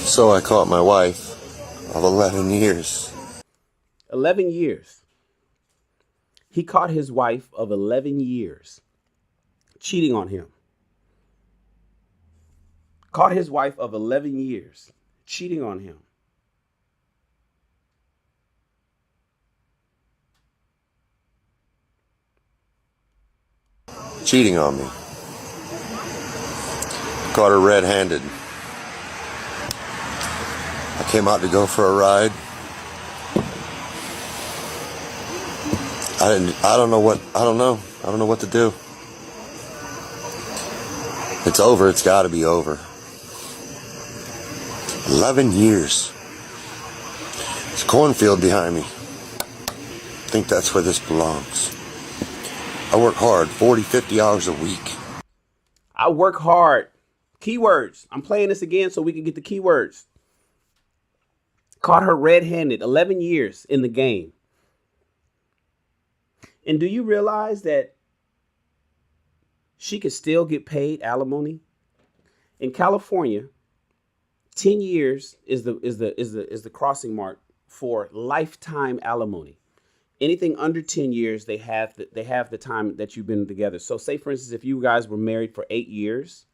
So I caught my wife of 11 years. 11 years. He caught his wife of 11 years cheating on him. Caught his wife of 11 years cheating on him. Cheating on me. Caught her red-handed. I came out to go for a ride. I don't know what to do. It's over. It's got to be over. 11 years. There's a cornfield behind me. I think that's where this belongs. I work hard, 40, 50 hours a week. I work hard. Keywords. I'm playing this again so we can get the keywords. Caught her red-handed, 11 years in the game. And do you realize that she could still get paid alimony? In California, 10 years is the crossing mark for lifetime alimony. Anything under 10 years, they have the time that you've been together. So say, for instance, if you guys were married for 8 years,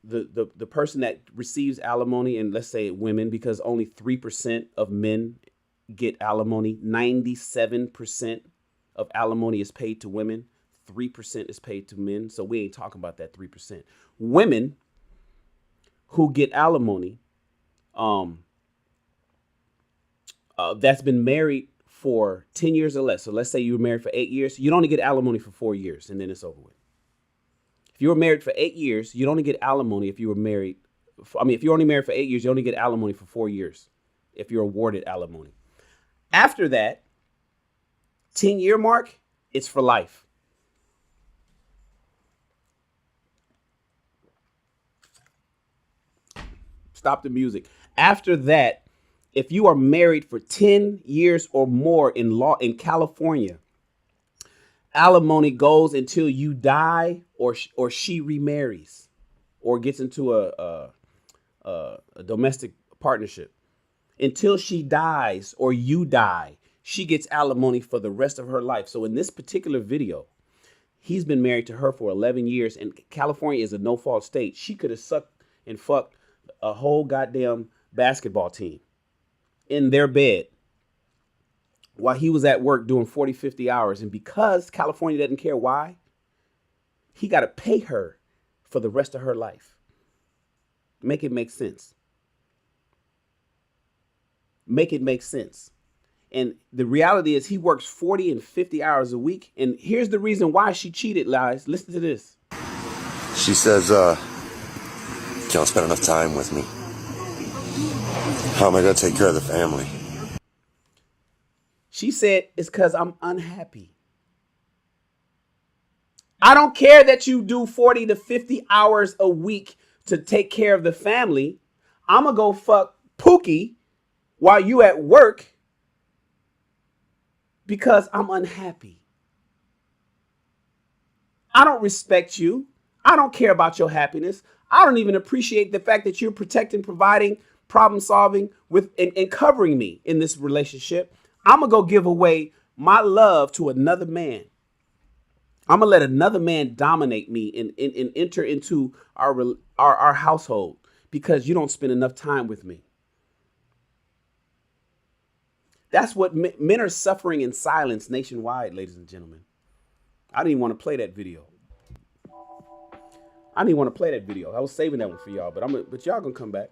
the person that receives alimony, and let's say women, because only 3% of men get alimony, 97% of alimony is paid to women, 3% is paid to men. So we ain't talking about that 3%. Women who get alimony, that's been married for 10 years or less. So let's say you were married for 8 years. You'd only get alimony for 4 years, and then it's over with. If you were married for 8 years, you'd only get alimony if you were married I mean, if you're only married for 8 years, you only get alimony for 4 years if you're awarded alimony. After that 10-year mark, it's for life. Stop the music. After that, if you are married for 10 years or more in law in California, alimony goes until you die or she remarries or gets into a domestic partnership. Until she dies or you die, she gets alimony for the rest of her life. So in this particular video, he's been married to her for 11 years and California is a no-fault state. She could have sucked and fucked a whole goddamn basketball team in their bed while he was at work doing 40, 50 hours. And because California doesn't care why, he got to pay her for the rest of her life. Make it make sense. Make it make sense. And the reality is he works 40 and 50 hours a week. And here's the reason why she cheated, guys. Listen to this. She says, you don't spend enough time with me. How am I going to take care of the family? She said, it's because I'm unhappy. I don't care that you do 40 to 50 hours a week to take care of the family. I'm going to go fuck Pookie while you at work because I'm unhappy. I don't respect you. I don't care about your happiness. I don't even appreciate the fact that you're protecting, providing, problem solving with and covering me in this relationship. I'm going to go give away my love to another man. I'm going to let another man dominate me and enter into our household because you don't spend enough time with me. That's what men are suffering in silence nationwide, ladies and gentlemen. I didn't even want to play that video. I was saving that one for y'all, but y'all gonna come back.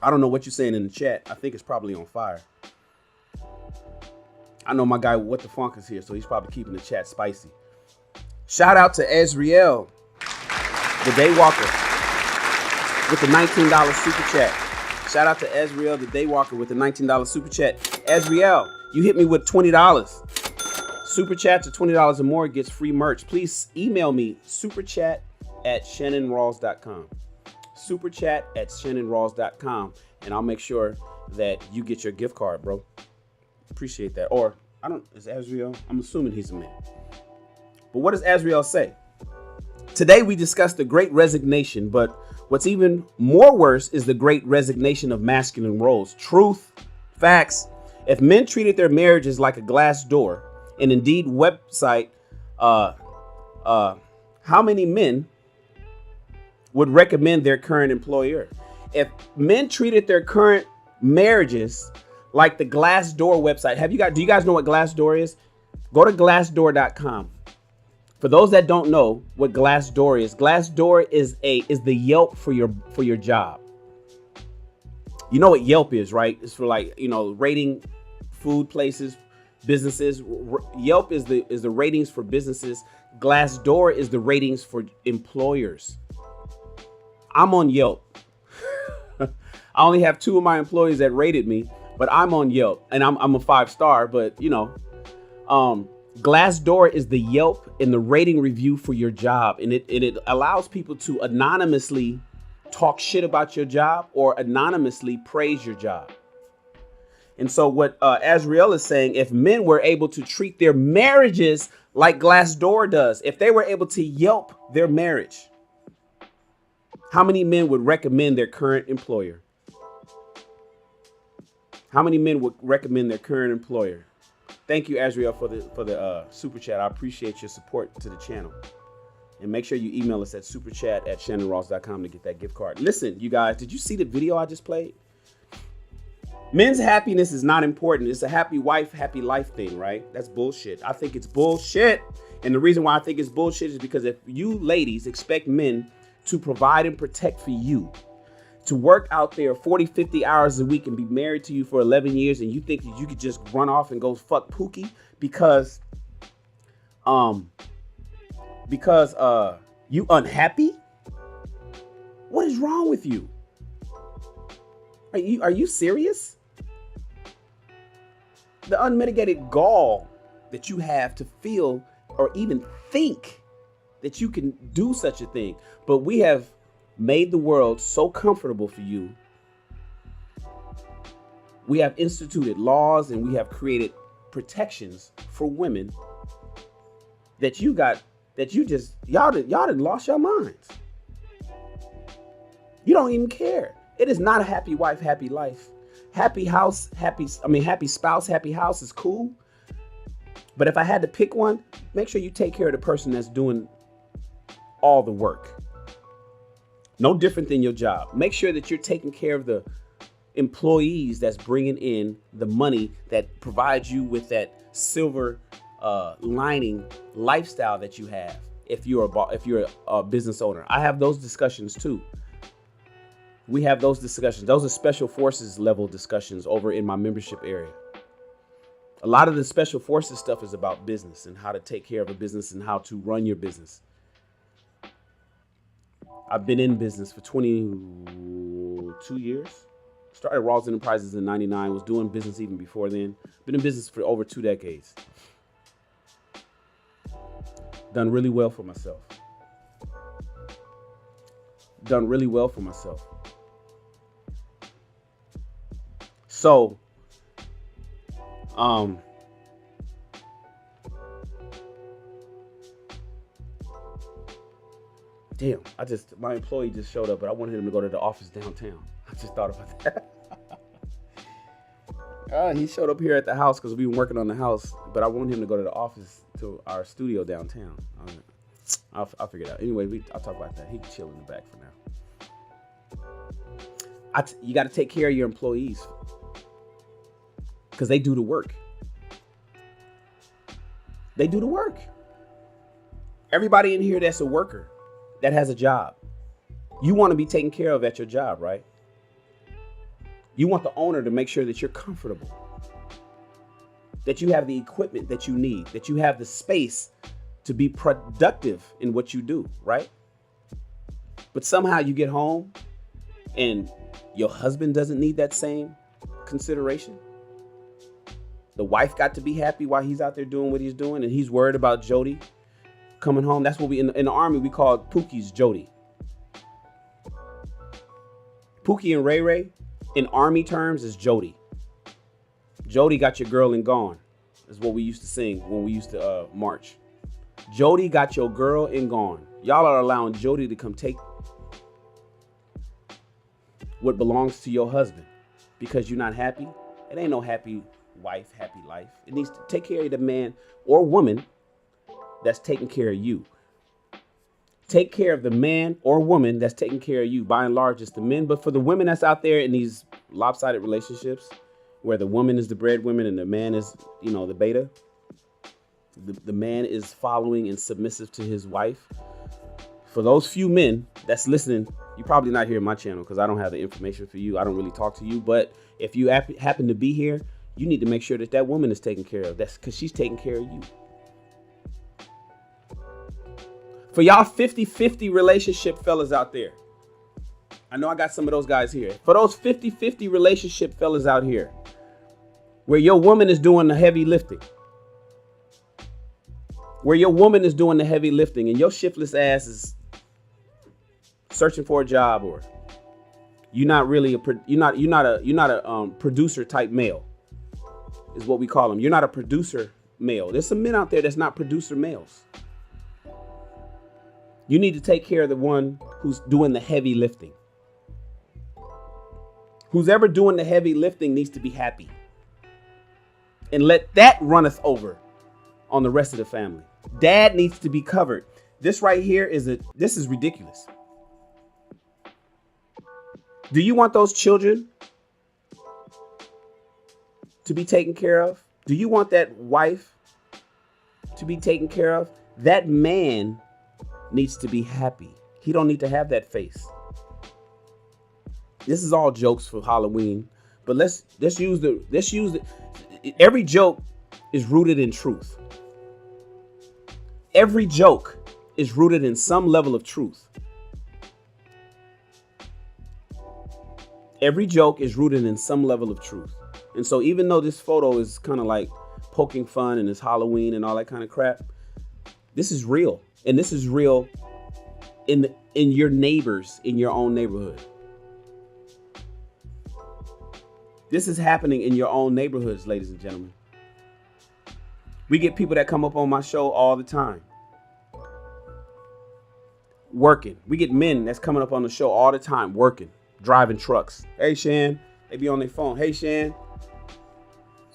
I don't know what you're saying in the chat. I think it's probably on fire. I know my guy What the Funk is here, so he's probably keeping the chat spicy. Shout out to Ezriel, the Daywalker, with the $19 super chat. Shout out to Ezriel, the Daywalker, with the $19 super chat. Ezriel, you hit me with $20. Super chat to $20 or more gets free merch. Please email me superchat@shannonrawls.com. Superchat@shannonrawls.com, and I'll make sure that you get your gift card, bro. Appreciate that. Or is Azriel? I'm assuming he's a man. But what does Azriel say? Today we discussed the great resignation, but what's even more worse is the great resignation of masculine roles. Truth, facts. If men treated their marriages like a glass door, and Indeed website, how many men would recommend their current employer? If men treated their current marriages like the Glassdoor website, do you guys know what Glassdoor is? Go to glassdoor.com. For those that don't know what Glassdoor is, Glassdoor is the Yelp for your job. You know what Yelp is, right? It's for rating food places, businesses. Yelp is the ratings for businesses. Glassdoor is the ratings for employers. I'm on Yelp. I only have 2 of my employees that rated me, but I'm on Yelp and I'm a 5-star, but Glassdoor is the Yelp and the rating review for your job. And it allows people to anonymously talk shit about your job or anonymously praise your job. And so what Azriel is saying, if men were able to treat their marriages like Glassdoor does, if they were able to Yelp their marriage, how many men would recommend their current employer? How many men would recommend their current employer? Thank you, Azriel, for the super chat. I appreciate your support to the channel. And make sure you email us at superchat@shannonrawls.com to get that gift card. Listen, you guys, did you see the video I just played? Men's happiness is not important. It's a happy wife, happy life thing, right? That's bullshit. I think it's bullshit. And the reason why I think it's bullshit is because if you ladies expect men to provide and protect for you, to work out there 40, 50 hours a week and be married to you for 11 years, and you think that you could just run off and go fuck Pookie because you unhappy, What is wrong with you? Are you serious? The unmitigated gall that you have to feel or even think that you can do such a thing. But we have made the world so comfortable for you. We have instituted laws and we have created protections for women that y'all done lost your minds. You don't even care. It is not a happy wife, happy life. Happy spouse, happy house is cool. But if I had to pick one, make sure you take care of the person that's doing all the work. No different than your job. Make sure that you're taking care of the employees that's bringing in the money that provides you with that silver lining lifestyle that you have. If you're a business owner, I have those discussions too. We have those discussions. Those are special forces level discussions over in my membership area. A lot of the special forces stuff is about business and how to take care of a business and how to run your business. I've been in business for 22 years. Started Rawls Enterprises in 99. Was doing business even before then. Been in business for over 2 decades. Done really well for myself. So, damn, my employee just showed up, but I wanted him to go to the office downtown. I just thought about that. He showed up here at the house because we've been working on the house, but I wanted him to go to the office, to our studio downtown. I'll figure it out. Anyway, I'll talk about that. He can chill in the back for now. You got to take care of your employees because they do the work. They do the work. Everybody in here that's a worker, that has a job, you want to be taken care of at your job, right? You want the owner to make sure that you're comfortable, that you have the equipment that you need, that you have the space to be productive in what you do, right? But somehow you get home and your husband doesn't need that same consideration. The wife got to be happy while he's out there doing what he's doing, and he's worried about Jody coming home. That's what we in the Army we call Pookie's Jody. Pookie and Ray Ray in Army terms is Jody. Jody got your girl and gone is what we used to sing when we used to march. Jody got your girl and gone. Y'all are allowing Jody to come take what belongs to your husband because you're not happy. It ain't no happy wife, happy life. It needs to take care of the man or woman that's taking care of you. Take care of the man or woman that's taking care of you. By and large, it's the men. But for the women that's out there in these lopsided relationships where the woman is the breadwinner and the man is, the beta, the man is following and submissive to his wife. For those few men that's listening, you're probably not here on my channel because I don't have the information for you. I don't really talk to you. But if you happen to be here, you need to make sure that woman is taken care of. That's because she's taking care of you. For y'all 50-50 relationship fellas out there, I know I got some of those guys here. For those 50-50 relationship fellas out here, where your woman is doing the heavy lifting, and your shiftless ass is searching for a job, or you're not a producer type male, is what we call them. You're not a producer male. There's some men out there that's not producer males. You need to take care of the one who's doing the heavy lifting. Who's ever doing the heavy lifting needs to be happy. And let that runneth over on the rest of the family. Dad needs to be covered. This right here this is ridiculous. Do you want those children to be taken care of? Do you want that wife to be taken care of? That man needs to be happy. He don't need to have that face. This is all jokes for Halloween, but let's use the every joke is rooted in truth. Every joke is rooted in some level of truth. Every joke is rooted in some level of truth. And so even though this photo is kind of like poking fun and it's Halloween and all that kind of crap, this is real. And this is real in your neighbors, in your own neighborhood. This is happening in your own neighborhoods, ladies and gentlemen. We get people that come up on my show all the time. Working. We get men that's coming up on the show all the time, working, driving trucks. Hey, Shan. They be on their phone. Hey, Shan.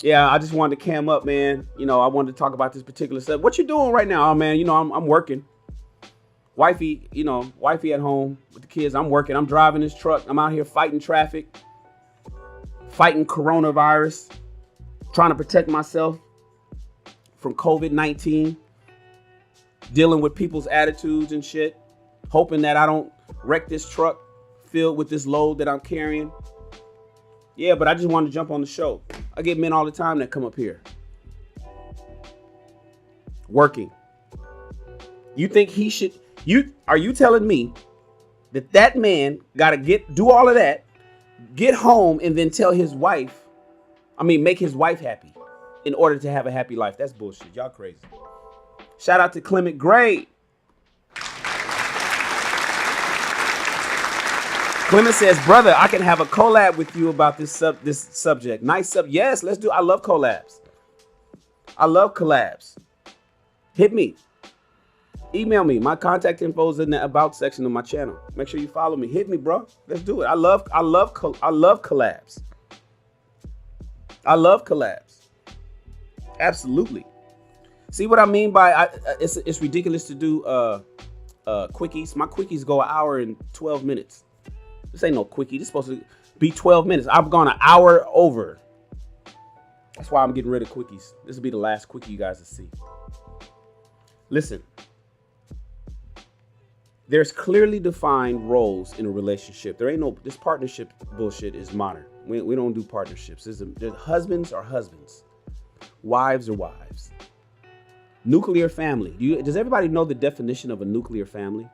Yeah, I just wanted to cam up, man. You know, I wanted to talk about this particular stuff. What you doing right now? Oh, man, you know, I'm working. Wifey at home with the kids. I'm working. I'm driving this truck. I'm out here fighting traffic, fighting coronavirus, trying to protect myself from COVID-19, dealing with people's attitudes and shit, hoping that I don't wreck this truck filled with this load that I'm carrying. Yeah, but I just wanted to jump on the show. I get men all the time that come up here. Working. You think he should, are you telling me that man got to do all of that, get home and then tell his wife, make his wife happy in order to have a happy life? That's bullshit. Y'all crazy. Shout out to Clement Gray. Clement says, brother, I can have a collab with you about this subject. Nice sub. Yes, let's do. I love collabs. I love collabs. Hit me. Email me. My contact info is in the about section of my channel. Make sure you follow me. Hit me, bro. Let's do it. I love collabs. I love collabs. Absolutely. See what I mean by it's ridiculous to do quickies. My quickies go 1 hour and 12 minutes. This ain't no quickie. This is supposed to be 12 minutes. I've gone 1 hour over. That's why I'm getting rid of quickies. This will be the last quickie you guys will see. Listen. There's clearly defined roles in a relationship. There ain't no, this partnership bullshit is modern. We don't do partnerships. Husbands are husbands. Wives are wives. Nuclear family. Does everybody know the definition of a nuclear family?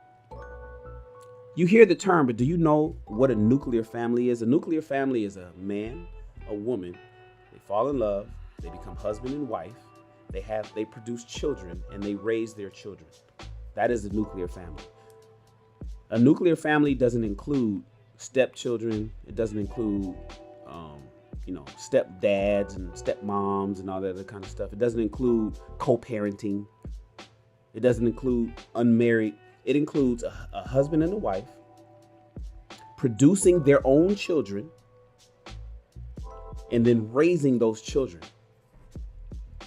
You hear the term, but do you know what a nuclear family is? A nuclear family is a man, a woman. They fall in love. They become husband and wife. They produce children and they raise their children. That is a nuclear family. A nuclear family doesn't include stepchildren. It doesn't include, stepdads and stepmoms and all that other kind of stuff. It doesn't include co-parenting. It doesn't include unmarried. It includes a husband and a wife producing their own children and then raising those children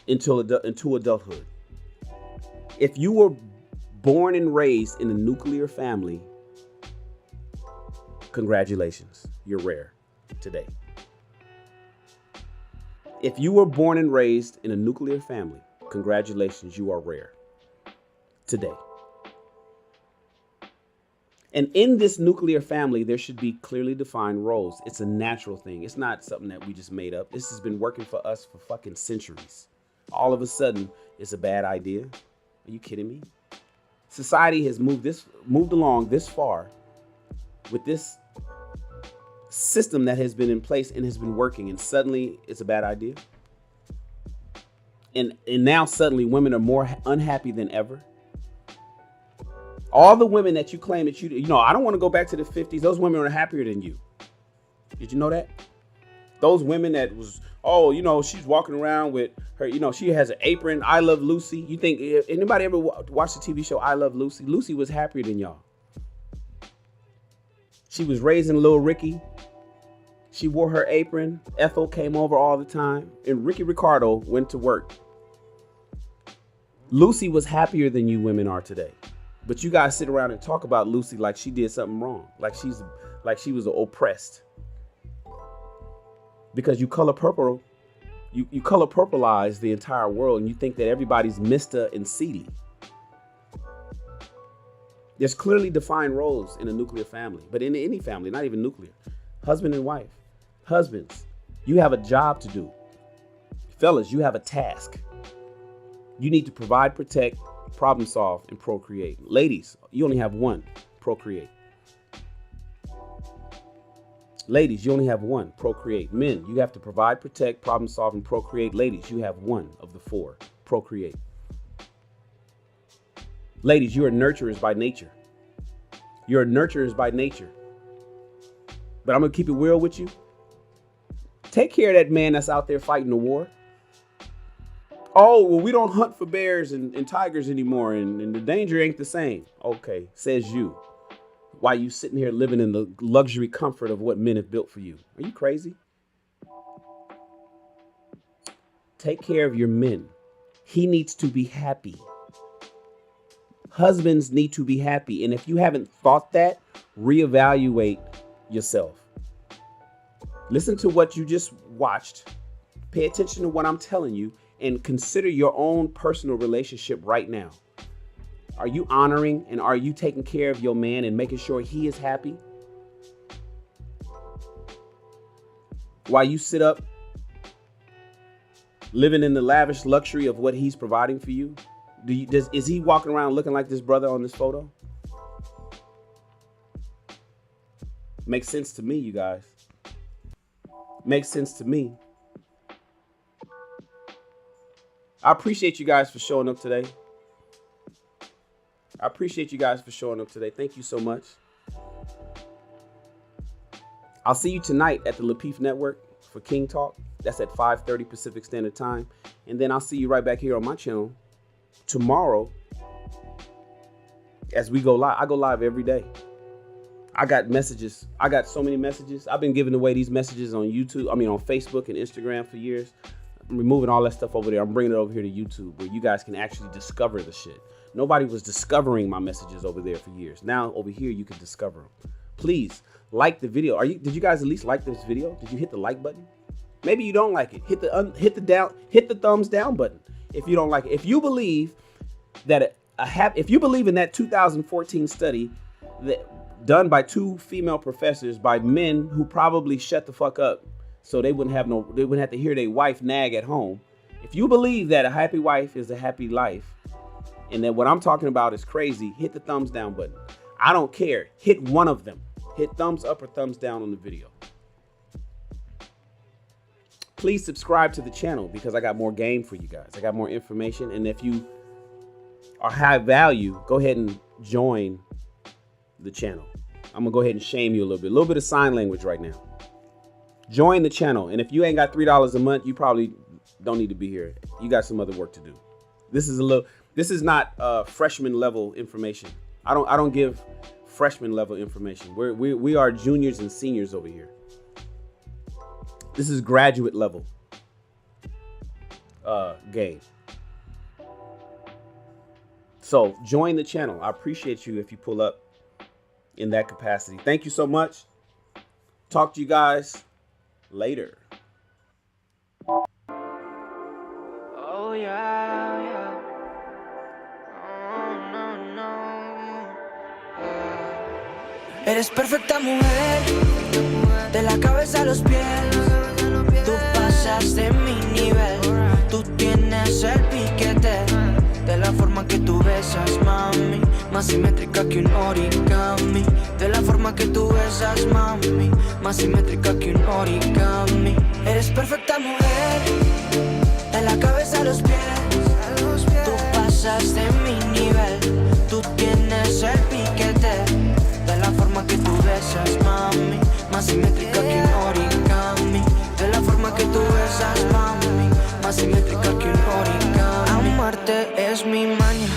into adulthood. If you were born and raised in a nuclear family, congratulations, you're rare today. If you were born and raised in a nuclear family, congratulations, you are rare today. And in this nuclear family, there should be clearly defined roles. It's a natural thing. It's not something that we just made up. This has been working for us for fucking centuries. All of a sudden, it's a bad idea. Are you kidding me? Society has moved along this far with this system that has been in place and has been working, and suddenly it's a bad idea. And now suddenly women are more unhappy than ever. All the women that you claim that I don't want to go back to the 50s. Those women are happier than you. Did you know that? Those women that was, she's walking around with her, she has an apron. I Love Lucy. You think anybody ever watched the TV show I Love Lucy? Lucy was happier than y'all. She was raising little Ricky. She wore her apron. Ethel came over all the time. And Ricky Ricardo went to work. Lucy was happier than you women are today. But you guys sit around and talk about Lucy like she did something wrong. Like she was oppressed. Because you color purple. You color purpleize the entire world and you think that everybody's Mr. and Seedy. There's clearly defined roles in a nuclear family, but in any family, not even nuclear. Husband and wife. Husbands, you have a job to do. Fellas, you have a task. You need to provide, protect, problem solve, and procreate. Ladies, you only have one: procreate. Ladies, you only have one, procreate. Men, you have to provide, protect, problem solve, and procreate. Ladies, you have one of the four, procreate. Ladies, you are nurturers by nature. You're nurturers by nature. But I'm going to keep it real with you. Take care of that man that's out there fighting the war. Oh, well, we don't hunt for bears and tigers anymore, and the danger ain't the same. Okay, says you. Why you sitting here living in the luxury comfort of what men have built for you? Are you crazy? Take care of your men. He needs to be happy. Husbands need to be happy. And if you haven't thought that, reevaluate yourself. Listen to what you just watched. Pay attention to what I'm telling you and consider your own personal relationship right now. Are you honoring and are you taking care of your man and making sure he is happy? While you sit up living in the lavish luxury of what he's providing for you? Is he walking around looking like this brother on this photo? Makes sense to me, you guys. Makes sense to me. I appreciate you guys for showing up today. Thank you so much. I'll see you tonight at the Lapeef Network for King Talk. That's at 5:30 Pacific Standard Time. And then I'll see you right back here on my channel tomorrow as we go live. I go live every day. I got messages. I got so many messages. I've been giving away these messages on YouTube. On Facebook and Instagram for years. I'm removing all that stuff over there. I'm bringing it over here to YouTube where you guys can actually discover the shit. Nobody was discovering my messages over there for years. Now over here, you can discover them. Please like the video. Did you guys at least like this video? Did you hit the like button? Maybe you don't like it. Hit the thumbs down button if you don't like it. If you believe that if you believe in that 2014 study that done by 2 female professors by men who probably shut the fuck up so they wouldn't have to hear their wife nag at home. If you believe that a happy wife is a happy life and that what I'm talking about is crazy, hit the thumbs down button. I don't care. Hit one of them. Hit thumbs up or thumbs down on the video. Please subscribe to the channel because I got more game for you guys. I got more information. And if you are high value, go ahead and join the channel. I'm gonna go ahead and shame you a little bit of sign language right now. Join the channel. And if you ain't got $3 a month, you probably don't need to be here. You got some other work to do. This is not freshman level information. I don't give freshman level information. We are juniors and seniors over here. This is graduate level game. So join the channel. I appreciate you if you pull up in that capacity. Thank you so much. Talk to you guys later. Oh yeah, yeah. Oh, no, no. Eres perfecta mujer, de la cabeza a los pies. Tú pasas de mi nivel. Tú tienes el piquete, de la forma que tú besas, mami, más simétrica que un origami. De la forma que tú besas, mami, más simétrica que un origami. Eres perfecta mujer, de la cabeza a los pies. Tú pasas de mi nivel. Tú tienes el piquete, de la forma que tú besas, mami, más simétrica que un origami. De la forma que tú besas, mami, más simétrica que un origami. Amarte es mi maña,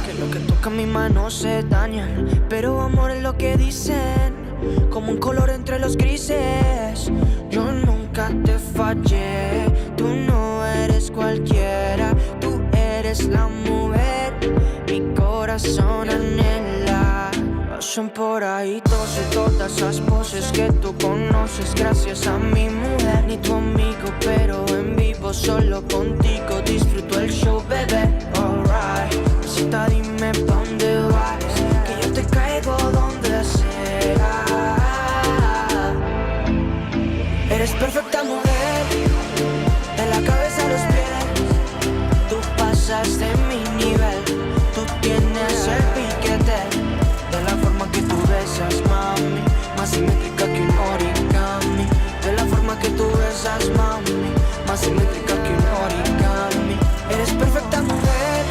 que lo que toca mi mano se daña. Pero amor es lo que dicen, como un color entre los grises. Yo nunca te fallé, tú no eres cualquiera. Tú eres la mujer, mi corazón anhela. Pasan por ahí todos y todas esas poses que tú conoces gracias a mi mujer. Ni tu amigo, pero en vivo solo contigo disfruto el show, bebé. Alright, cita, dime pa' dónde vas, que yo te caigo donde sea. Eres perfecta mujer, de la cabeza a los pies. Tú pasas de mi nivel. Tú tienes el piquete, de la forma que tú besas, mami, más simétrica que un origami. más simétrica que un origami. Eres perfecta mujer,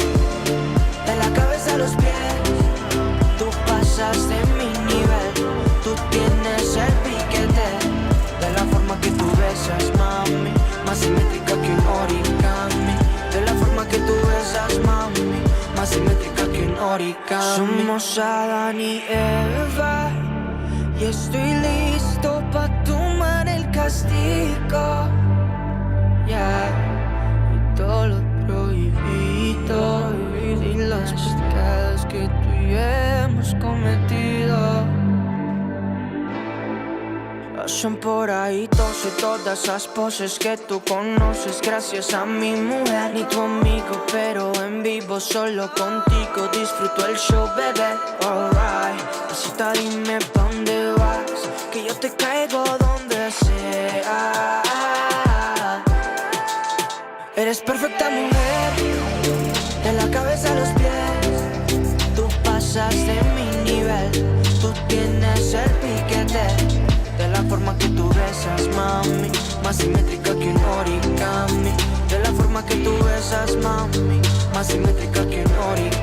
de la cabeza a los pies. Tú pasas de mi nivel, tú tienes el piquete. De la forma que tú besas, mami, más simétrica que un origami. De la forma que tú besas, mami, más simétrica que un origami. Somos Adán y Eva, y estoy listo pa' tomar el castigo. Yeah. Y todo lo prohibido y los pecados que tú y yo hemos cometido. Son por ahí y todas esas poses que tú conoces gracias a mi mujer. Ni tu amigo, pero en vivo solo contigo disfruto el show, bebé. Alright, pasita, dime pa' dónde vas, que yo te caigo donde sea. Eres perfecta mujer, de la cabeza a los pies. Tú pasas de mi nivel, tú tienes el piquete. De la forma que tú besas, mami, más simétrica que un origami. De la forma que tú besas, mami, más simétrica que un origami.